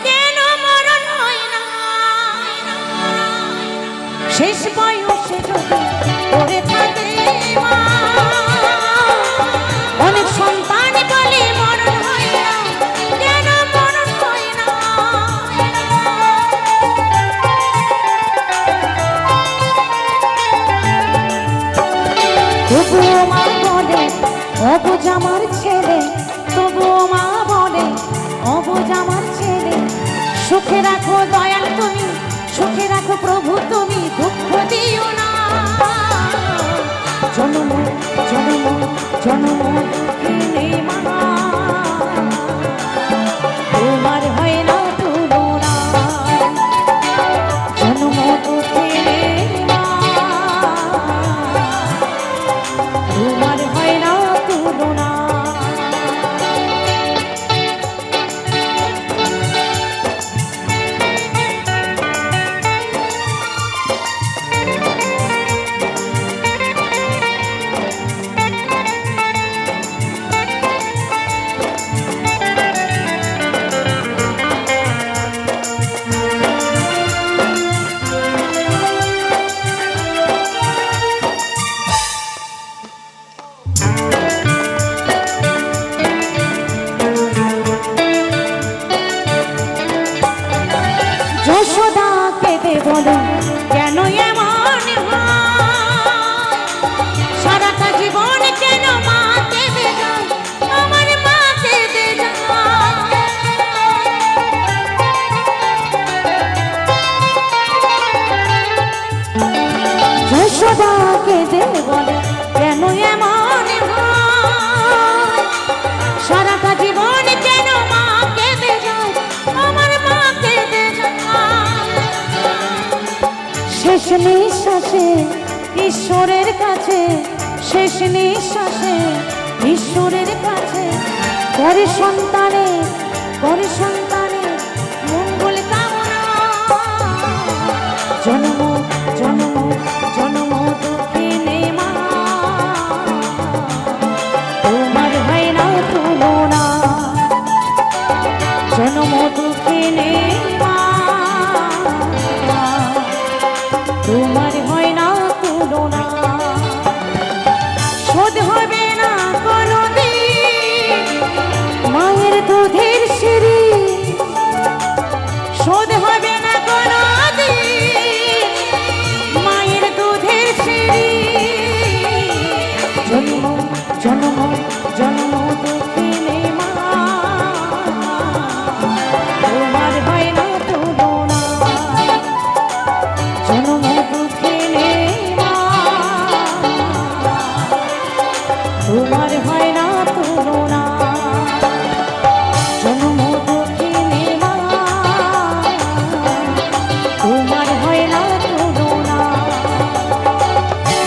কেন মরণ হয় না? শেষ বয়সে যদি পড়ে থাকে মা, অনেক সন্তান বলে মরণ হয় না, কেন মরণ হয় না? তবুও মা বলে অবুঝ আমার ছেলে, তবুও মা বলে অবুঝ আমার ছেলে। সুখে রাখো দয়াল তুমি, সুখে রাখো প্রভু তুমি, দুঃখ দিও না। জনম জনম জনম দুঃখিনী মা, তোমার হয় না তুলনা। জনম দুঃখিনী মা, তোমার হয় না তুলনা। যশোদাকে দে বলো কেন এমন হয়, সারাটা জীবন কেন মাকে দে যায়, আমার মাকে দে যায়। যশোদাকে দে বলো কেন এমন হয়, সারাটা জীবন কেন মাকে দে যায়, আমার মাকে দে যায়। শেষ নিঃশ্বাসে ঈশ্বরের কাছে, শেষ নিঃশ্বাসে ঈশ্বরের কাছে করে সন্তানে, করে সন্তানে মঙ্গল কামনা। জন্ম জন্ম জন্ম দুঃখিনী মা, তোমার হয় না তুলনা। জন্ম দুঃখিনী মা, তোমার হয় না তুলনা। শোধ হবে না কোনদিন মায়ের দুধের সিঁড়ি, শোধ হবে না কোনদিন মায়ের দুধের সিঁড়ি। জন্ম জন্ম জন্ম দুঃখিনী মা, তোমার হয় না তুলনা। জন্ম দুঃখিনী মা, তোমার হয় না তুলনা। জন্ম দুঃখিনী মা, তোমার হয় না তুলনা।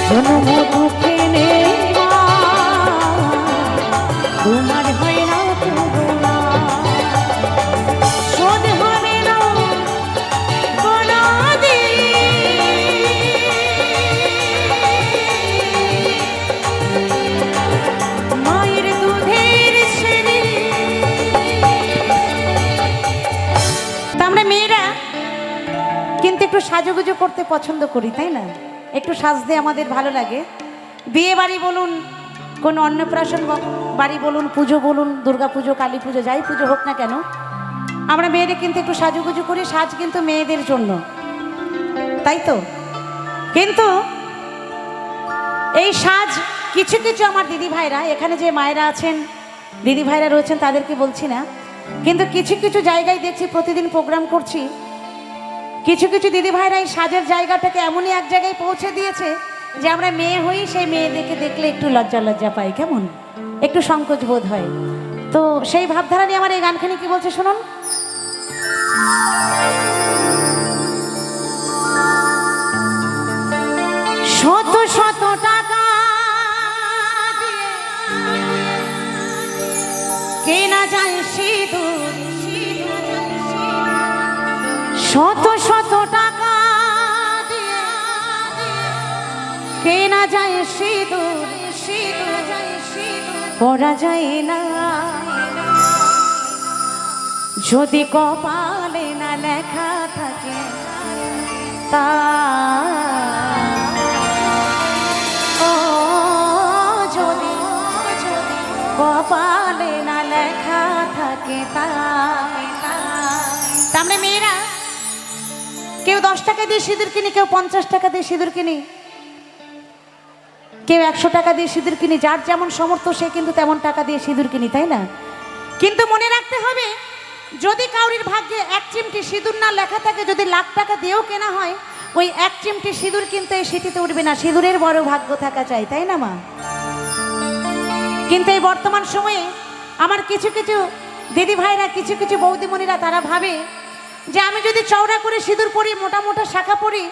জন্ম দুঃখিনী মা, তোমার হয় না তুলনা। শোধ হবে না মায়ের দুধের সিঁড়ি। তা আমরা মেয়েরা কিন্তু একটু সাজুগুজু করতে পছন্দ করি, তাই না? একটু সাজতে আমাদের ভালো লাগে। বিয়ে বাড়ি বলুন, কোনো অন্নপ্রাশন বাড়ি বলুন, পুজো বলুন, দুর্গা পুজো, কালী পুজো, যাই পুজো হোক না কেন, আমরা মেয়েরা কিন্তু একটু সাজুগুজু করি। সাজ কিন্তু মেয়েদের জন্য, তাই তো? কিন্তু এই সাজ কিছু কিছু আমার দিদি ভাইরা, এখানে যে মায়েরা আছেন, দিদি ভাইরা রয়েছেন, তাদেরকে বলছি না, কিন্তু কিছু কিছু জায়গায় দেখছি প্রতিদিন প্রোগ্রাম করছি, কিছু কিছু দিদি ভাইরা এই সাজের জায়গাটাকে এমনই এক জায়গায় পৌঁছে দিয়েছে যে আমরা মেয়ে হই, সেই মেয়েদেরকে দেখলে একটু লজ্জা লজ্জা পাই, কেমন একটু সংকোচ বোধ হয়। তো সেই ভাবধারা নিয়ে আমার এই গানখানি কি বলছে শুনুন। শত শত টাকা দিয়ে কেনা যায় সিঁদুর, শত শত টাকা দিয়ে কেনা যায় সিঁদুর, পরা যায় না যদি কপালে না লেখা থাকে তা। যদি কপালে না লেখা থাকে তা। আমরা মেয়েরা কেউ 10 টাকা দিয়ে সিঁদুর কিনি, কেউ 50 টাকা দিয়ে সিঁদুর কিনি, কেউ 100 টাকা দিয়ে সিঁদুর কিনি, যার যেমন সমর্থ সে কিন্তু তেমন টাকা দিয়ে সিঁদুর কিনি, তাই না? কিন্তু মনে রাখতে হবে, যদি কাউরির ভাগ্যে 1 চিমটি সিঁদুর না লেখা থাকে, যদি লাখ টাকা দিয়েও কেনা হয়, ওই 1 চিমটি সিঁদুর কিন্তু এই সিঁথিতে উঠবে না। সিঁদুরের বড় ভাগ্য থাকা চাই, তাই না মা? কিন্তু এই বর্তমান সময়ে আমার কিছু কিছু দিদি ভাইরা, কিছু কিছু বৌদিমণিরা তারা ভাবে যে আমি যদি চওড়া করে সিঁদুর পরি, মোটা মোটা শাখা পরি,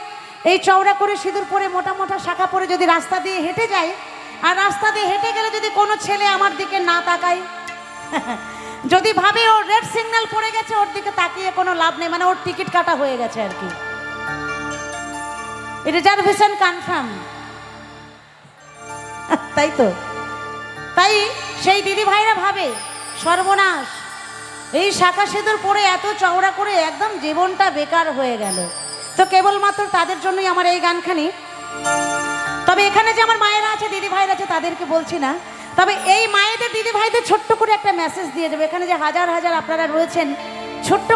এই চওড়া করে সিঁদুর পরে মোটা মোটা শাখা পরে যদি রাস্তা দিয়ে হেঁটে যাই, আর রাস্তা দিয়ে হেঁটে গেলে যদি কোনো ছেলে আমার দিকে না তাকায়, যদি ভাবে ওর রেড সিগন্যাল পড়ে গেছে, ওর দিকে তাকিয়ে কোনো লাভ নেই, মানে ওর টিকিট কাটা হয়ে গেছে আর কি, রিজার্ভেশন কনফার্ম, তাই তো? তাই সেই দিদি ভাইরা ভাবে সর্বনাশ, এই শাখা সিঁদুর পরে এত চওড়া করে একদম জীবনটা বেকার হয়ে গেল। তো কেবলমাত্র তাদের জন্যই আমার এই গানখানি। তবে এখানে যে আমার মায়েরা আছে, দিদি ভাইরা আছে, তাদেরকে বলছি না, তবে এই মায়েদের দিদি ভাইদের ছোট্ট করে একটা মেসেজ দিয়ে দেবো। এখানে যে হাজার হাজার আপনারা রয়েছেন, ছোট্ট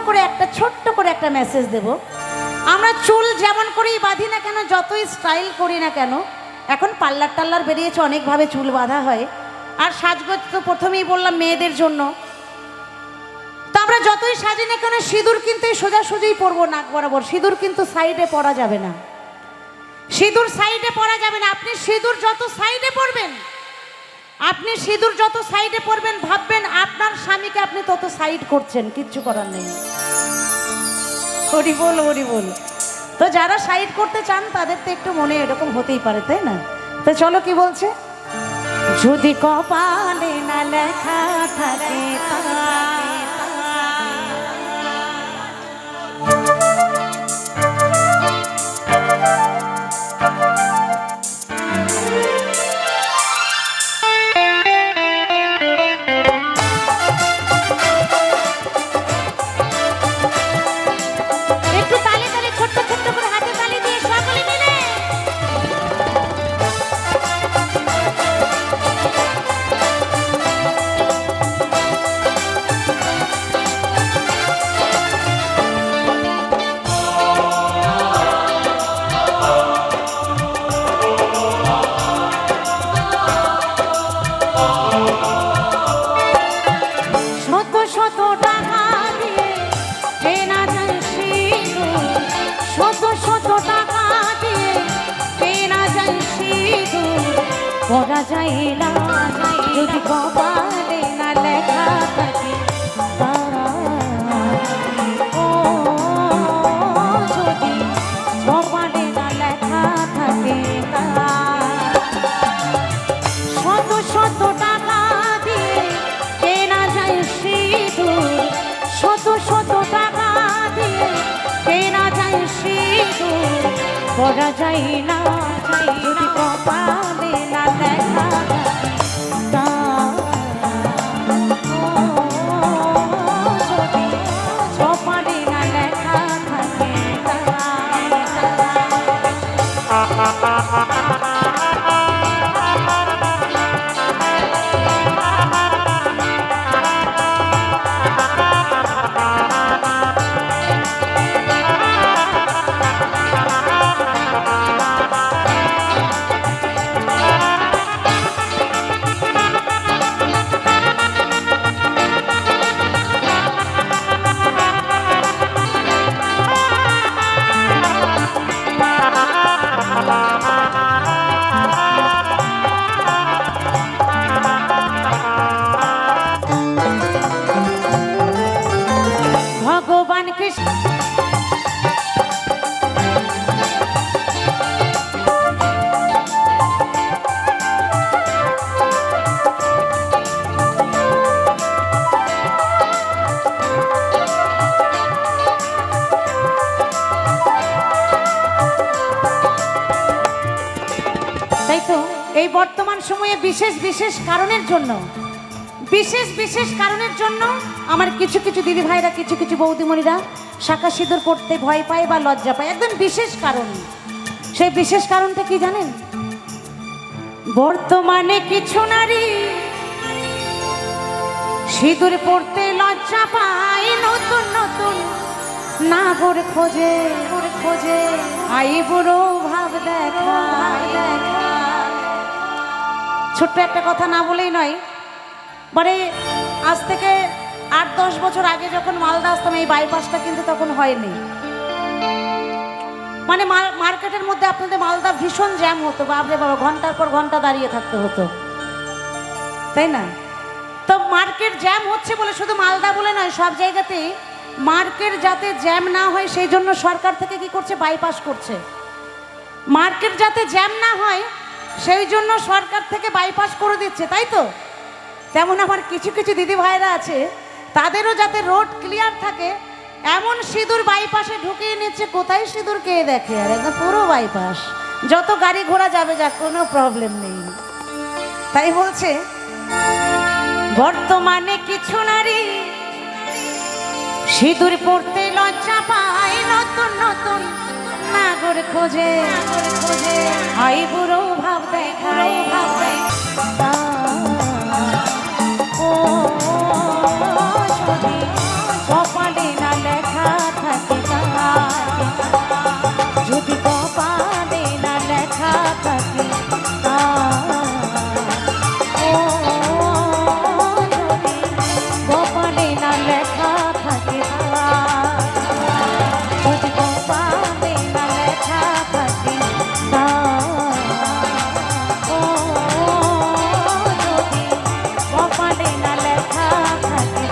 করে একটা মেসেজ দেব। আমরা চুল যেমন করেই বাঁধি না কেন, যতই স্টাইল করি না কেন, এখন পার্লার টাল্লার বেরিয়েছে, অনেকভাবে চুল বাঁধা হয়। আর সাজগোজ তো প্রথমেই বললাম মেয়েদের জন্য। তো আমরা যতই সাজি না কেন, সিঁদুর কিন্তু সোজাসুজিই পরবো নাক বরাবর। সিঁদুর কিন্তু সাইডে পরা যাবে না, সিঁদুর সাইডে পরা যাবে না। আপনি সিঁদুর যত সাইডে পরবেন, আপনি সিঁদুর যত সাইডে পরবেন, ভাববেন আপনার স্বামীকে আপনি তত সাইড করছেন, কিচ্ছু করার নেই। হরি বল, হরি বল। তো যারা সাইড করতে চান তাদের তো একটু মনে এরকম হতেই পারে, তাই না? তো চলো কি বলছে, যদি কপালে না লেখা থাকে তা। পরা যায় না যদি কপালে না লেখা থাকে তা। ও যদি কপালে না লেখা থাকে তা। শত শত টাকা দিয়ে কেনা যায় সিঁদুর, শত শত টাকা দিয়ে কেনা যায় সিঁদুর, পরা যায় না যদি কপালে না লেখা থাকে তা। যদি কপালে না লেখা থাকে তা। কৃষ্ণ। তাই তো এই বর্তমান সময়ে বিশেষ বিশেষ কারণের জন্য আমার কিছু কিছু দিদি ভাইরা কিছু কিছু বৌদিমণিরা শাঁখা সিঁদুর পড়তে ভয় পায় বা লজ্জা পায়, একদম বিশেষ কারণ। সেই বিশেষ কারণটা কি জানেন? বর্তমানে কিছু নারী সিঁদুর পড়তে লজ্জা পায়, নতুন নতুন নাগর খোঁজে আই বুড়ো ভাব দেখা। ছোট্ট একটা কথা না বলেই নয়, মানে আজ থেকে 8-10 বছর আগে যখন মালদা আসতাম এই বাইপাসটা কিন্তু তখন হয়নি। মানে মার্কেটের মধ্যে আপনাদের মালদা ভীষণ জ্যাম হতো, বাপরে বাবা, ঘন্টার পর ঘন্টা দাঁড়িয়ে থাকতে হতো, তাই না? তো মার্কেট জ্যাম হচ্ছে বলে শুধু মালদা বলে নয়, সব জায়গাতেই মার্কেট যাতে জ্যাম না হয় সেই জন্য সরকার থেকে কি করছে, বাইপাস করছে। মার্কেট যাতে জ্যাম না হয় সেই জন্য সরকার থেকে বাইপাস করে দিচ্ছে, তাই তো? তেমন আমার কিছু কিছু দিদি ভাইরা আছে, তাদেরও যাতে রোড ক্লিয়ার থাকে এমন সিঁদুর বাইপাসে ঢুকিয়ে নিচ্ছে। কোথায় সিঁদুর কে দেখে, আর একদম পুরো বাইপাস, যত গাড়ি ঘোড়া যাবে যা, কোনো প্রবলেম নেই। তাই বলছে বর্তমানে কিছু নারী সিঁদুর পড়তে লজ্জা পায়, নতুন নতুন নাগর খোঁজে আই বুড়ো ভাব দেখায়। কপালে না লেখা থাকে তার, যদি কপালে না লেখা থাকে কপালে না লেখা থাকে, যদি কপালে না লেখা থাকে কপালে না লেখা থাকে,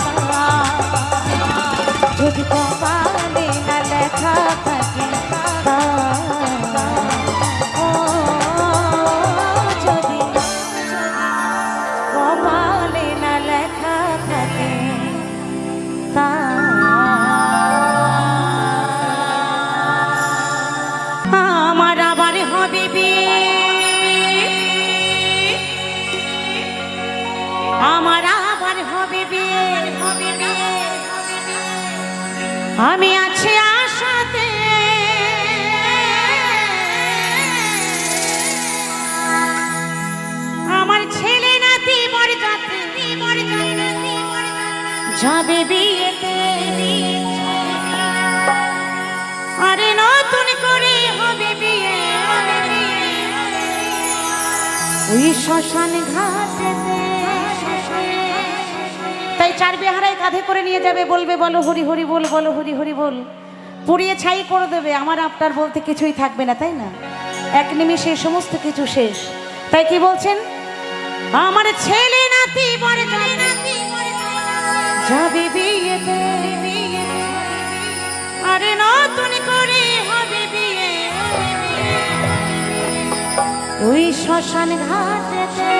যদি কপালে না লেখা থাকে, যদি কপালে না লেখা থাকে আমার আবার হবে বিয়ে, আমার আবার হবে বিয়ে, আমি আছি আশাতে, আমার ছেলে নাতি মর্যাদা যাবে বিয়েতে, আরে নতুন করে হবে বিয়ে ওই শ্মশান ঘাটেতে। তাই চার বিহারায় কাঁধে করে নিয়ে যাবে, বলবে বলো হরি হরি বল, বলো হরি হরি বল, পুড়িয়ে ছাই করে দেবে, আমার আপনার বলতে কিছুই থাকবে না, তাই না? এক নিমিষে সমস্ত কিছু শেষ। তাই কি বলছেন? আমার ছেলে নাতি যাবে বিয়েতে, আরে নতুন করে হবে বিয়ে ওই শ্মশান ঘাটেতে।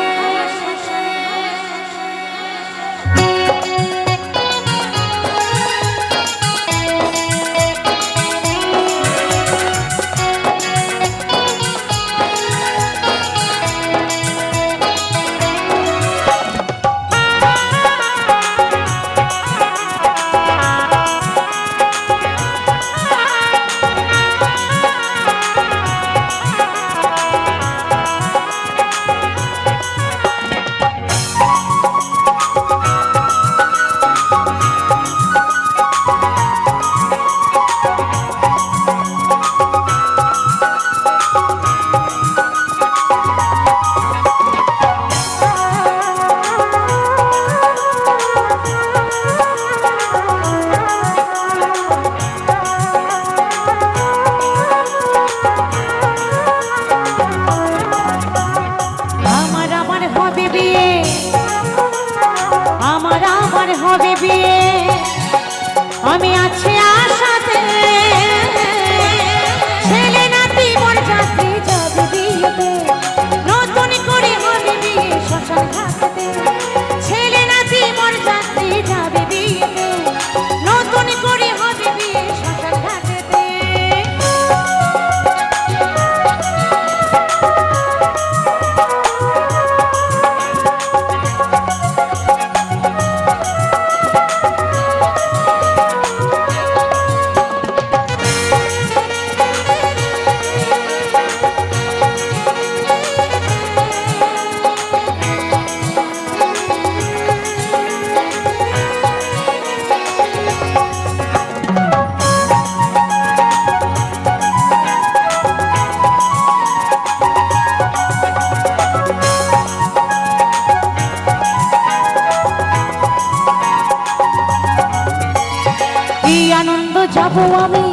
যাব আমি,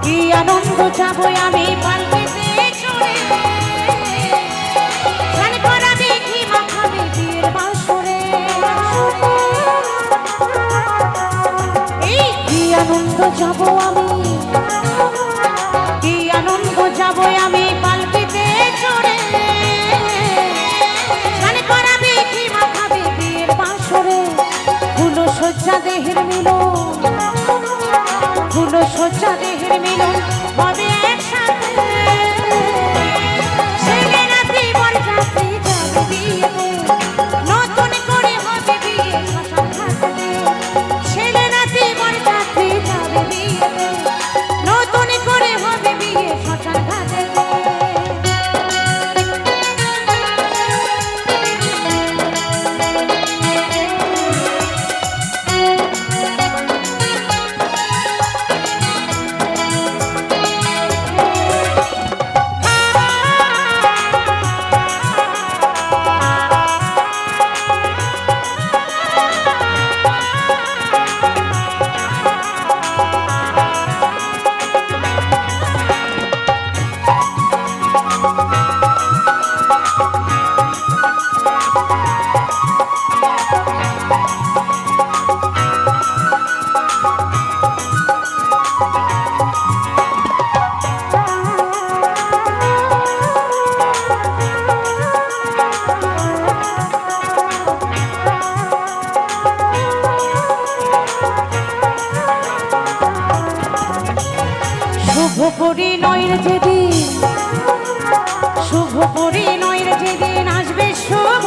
কি আনন্দ যাব আমি পালকিতে চড়ে, শাড়ি পরাবে কি মাখাবে বিয়ের বাসরে, এই কি আনন্দ যাব আমি, কি আনন্দ যাব আমি পালকিতে চড়ে, শাড়ি পরাবে কি মাখাবে বিয়ের বাসরে, ফুল সজ্জা দেহের মিলন, ফুল সজ্জা দেহের মিলন হবে একসাথে, ছেলে নাতি বরযাত্রী যাবে বিয়েতে, নতুন করে হবে বিয়ে শ্মশান ঘাটে, ছেলে নাতি বরযাত্রী যাবে বিয়েতে, নতুন করে হবে বিয়ে শ্মশান ঘাটে। শুভ পরিণয়ের যেদিন, শুভ পরিণয়ের যেদিন আসবে শুভ,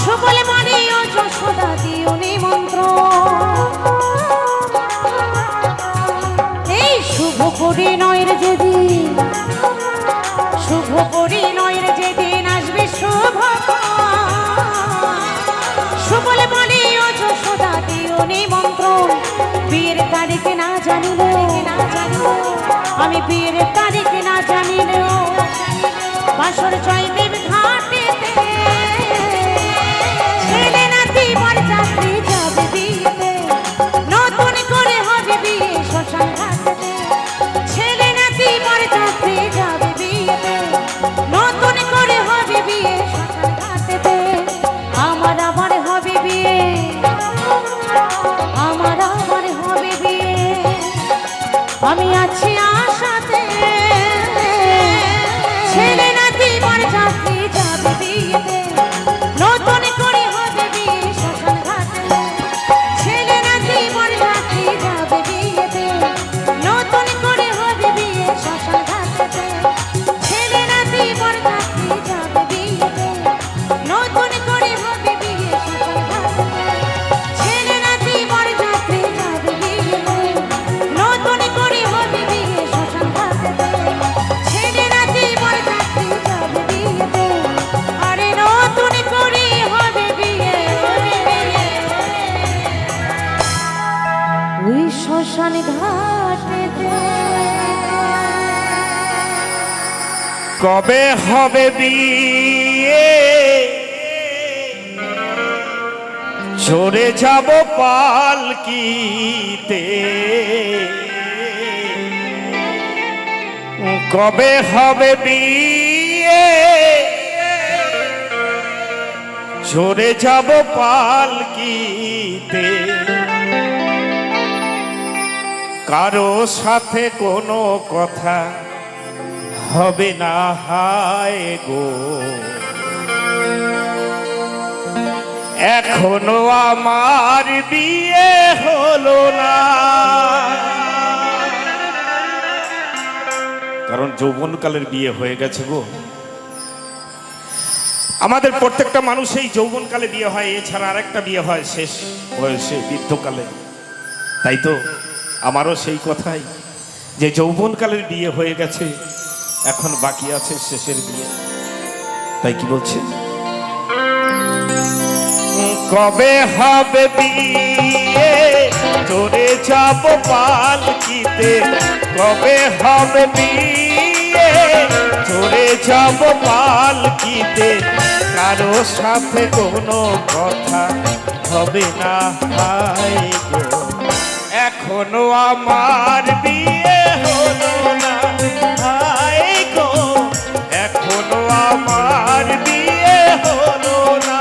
সুবলে মনে ও যশোদা দিও নিমন্ত্রণ, এই শুভ পরিণয়ের যেদিন, শুভ পরিণয়ের যেদিন আসবে শুভ, সুবলে মনে ও যশোদা দিও নিমন্ত্রণ, বিয়ের তারিখ না জানিলে, আমি বিয়ের তারিখ না জানিলেও বাসর জয়দেব ঘাটেতে, ছেলে নাতি বরযাত্রী যাবে বিয়েতে, নতুন করে হবে বিয়ে শ্মশান ঘাটেতে, ছেলে নাতি বরযাত্রী যাবে বিয়েতে, নতুন করে হবে বিয়ে শ্মশান ঘাটেতে, আমার আবার হবে বিয়ে, আমার আবার হবে বিয়ে, আমি আছি আশাতে, ছেলে নাতি বরযাত্রী যাবে বিয়েতে, নতুন করে হবে বিয়ে শ্মশান ঘাটে, ছেলে নাতি বরযাত্রী যাবে বিয়েতে, নতুন করে হবে বিয়ে শ্মশান ঘাটে, ছেলে নাতি বরযাত্রী যাবে বিয়েতে, নতুন করে হবে বিয়ে শ্মশান ঘাটে, ছেলে নাতি বরযাত্রী যাবে বিয়েতে, নতুন করে হবে বিয়ে শ্মশান ঘাটে, ছেলে নাতি বরযাত্রী যাবে বিয়েতে, আরে নতুন করে হবে বিয়ে ওই শ্মশান ঘাটেতে। কবে হবে বিয়ে, চড়ে যাব পালকিতে, কবে হবে বিয়ে, চড়ে যাব পালকিতে, কারো সাথে কোনো কথা হবে না হায় গো, এখনো আমার বিয়ে হলো না, কারণ যৌবনকালের বিয়ে হয়ে গেছে গো। আমাদের প্রত্যেকটা মানুষই যৌবনকালে বিয়ে হয়, এছাড়া আরেকটা বিয়ে হয় শেষ বয়সে বৃদ্ধকালে। তাই তো আমারও সেই কথাই, যে যৌবনকালের বিয়ে হয়ে গেছে, এখন বাকি আছে শেষের বিয়ে। তাই কি বলছে, কবে হবে বিয়ে, চড়ে যাব পালকিতে, কবে হবে বিয়ে, চড়ে যাব পালকিতে, কারো সাথে কোনো কথা হবে না হায় গো, এখনো আমার বিয়ে হলো না হায় গো, এখনো আমার বিয়ে হলো না।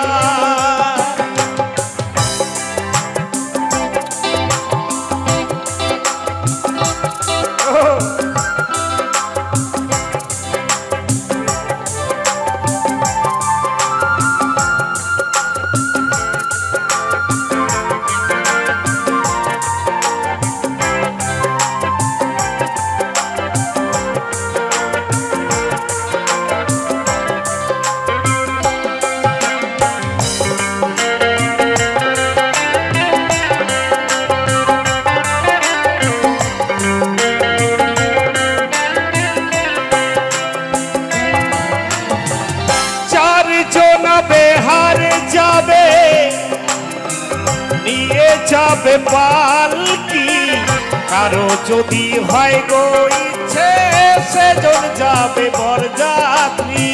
যাবে নিয়ে যাবে পালকি, কারো যদি হয় গো ইচ্ছে সেজন যাবে বরযাত্রী।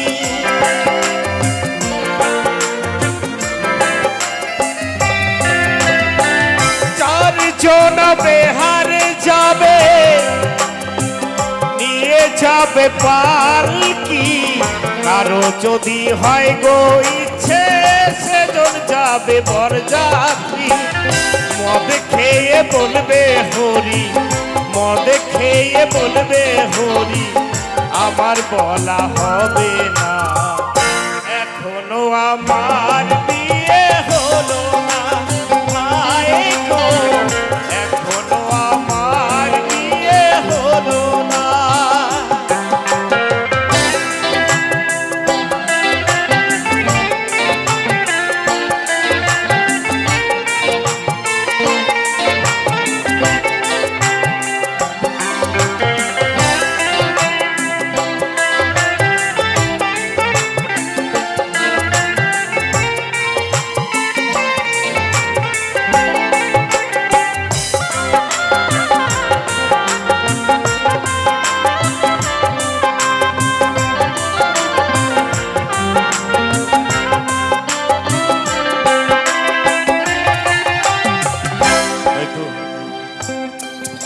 চারজন বেহারে যাবে নিয়ে যাবে পালকি, কারো যদি হয় গো ইচ্ছে সেজন যাবে বরযাত্রী। মদ খেয়ে বলবে হরি, মদ খেয়ে বলবে হরি, আমার বলা হবে না, এখনো আমার বিয়ে হলো না হায় গো, এখনো আমার বিয়ে হলো না।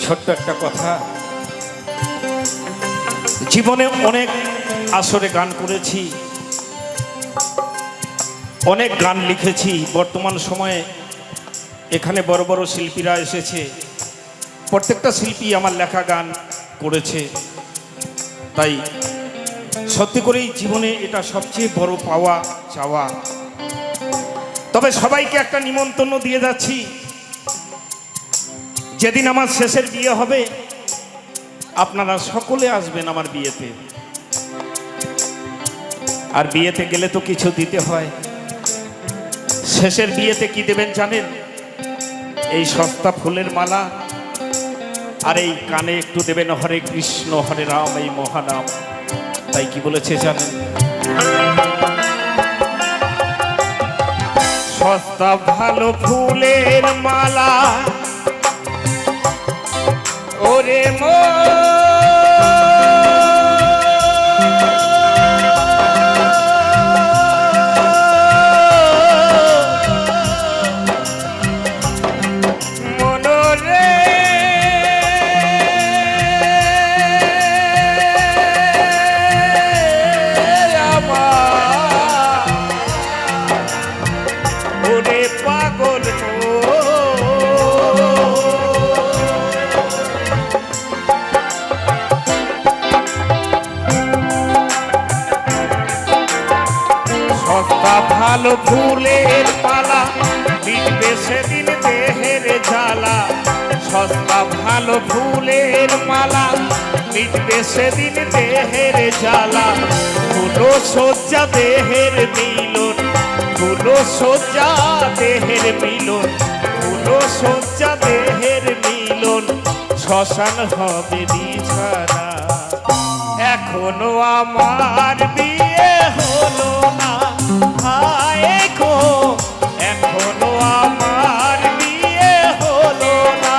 ছোট্ট একটা কথা, জীবনে অনেক আসরে গান করেছি, অনেক গান লিখেছি। বর্তমান সময়ে এখানে বড় বড় শিল্পীরা এসেছে, প্রত্যেকটা শিল্পী আমার লেখা গান করেছে। তাই সত্যি করেই জীবনে এটা সবচেয়ে বড় পাওয়া চাওয়া। তবে সবাইকে একটা নিমন্ত্রণ দিয়ে যাচ্ছি, যেদিন আমার শেষের বিয়ে হবে আপনারা সকলে আসবেন আমার বিয়েতে। আর বিয়েতে গেলে তো কিছু দিতে হয়। শেষের বিয়েতে কি দেবেন জানেন? এই সস্তা ফুলের মালা, আর এই কানে একটু দেবেন হরে কৃষ্ণ হরে রাম এই মহানাম। তাই কি বলেছে জানেন? সস্তা ভালো ফুলের মালা ওরে মো মনরে আমার ওরে পাগল ভালো ফুলের মালা মিটবে সেদিন দেহের জ্বালা। সস্তা ভালো ফুলের মালা মিটবে সেদিন দেহের জ্বালা। ফুলো সজ্জা দেহের মিলন, ফুলো সজ্জা দেহের মিলন, ফুলো সজ্জা দেহের মিলন। শ্মশান হবে বিছানা, এখনো আমার বিয়ে হলো না হায় গো, এখনো আমার বিয়ে হলো না।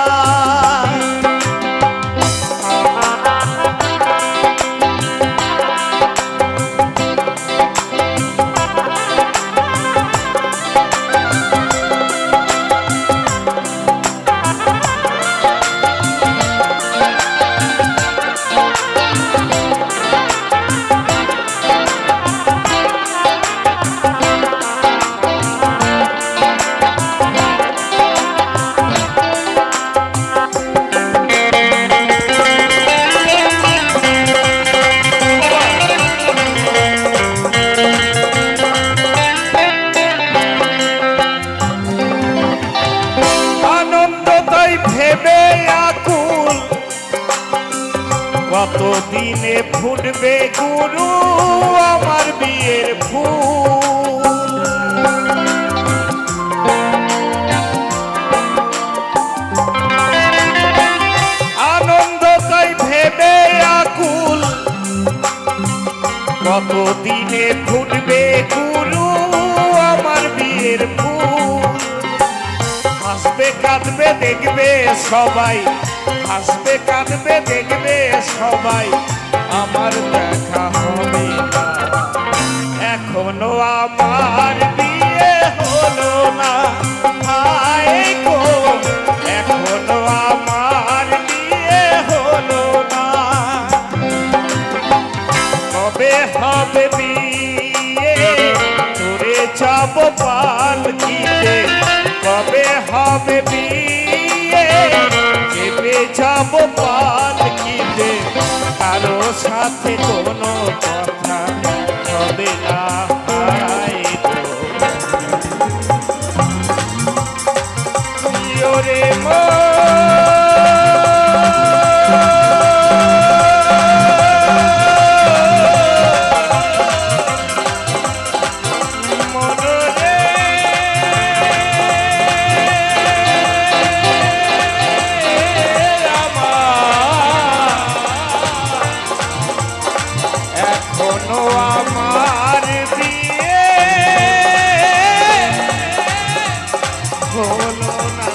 দিনে ফুটবে গুরু আমার বিয়ের ফুল। আনন্দ তাই ভেবে আকুল, কত দিনে ফুটবে গুরু আমার বিয়ের ফুল। হাসবে কাঁদবে দেখবে সবাই, হাসবে কাঁদবে দেখবে সবাই, আমার দেখা হবে না। এখনো আমার বিয়ে হলো না, হায় গো এখনো আমার বিয়ে হলো না। কবে হবে বিয়ে তোরে যাব পালকিতে, কবে হবে বিয়ে চেপে যাব পালকিতে। কারো সাথে কোনো কথা হবে না, হায় গো। ওরে এখনো আমার বিয়ে হলো না।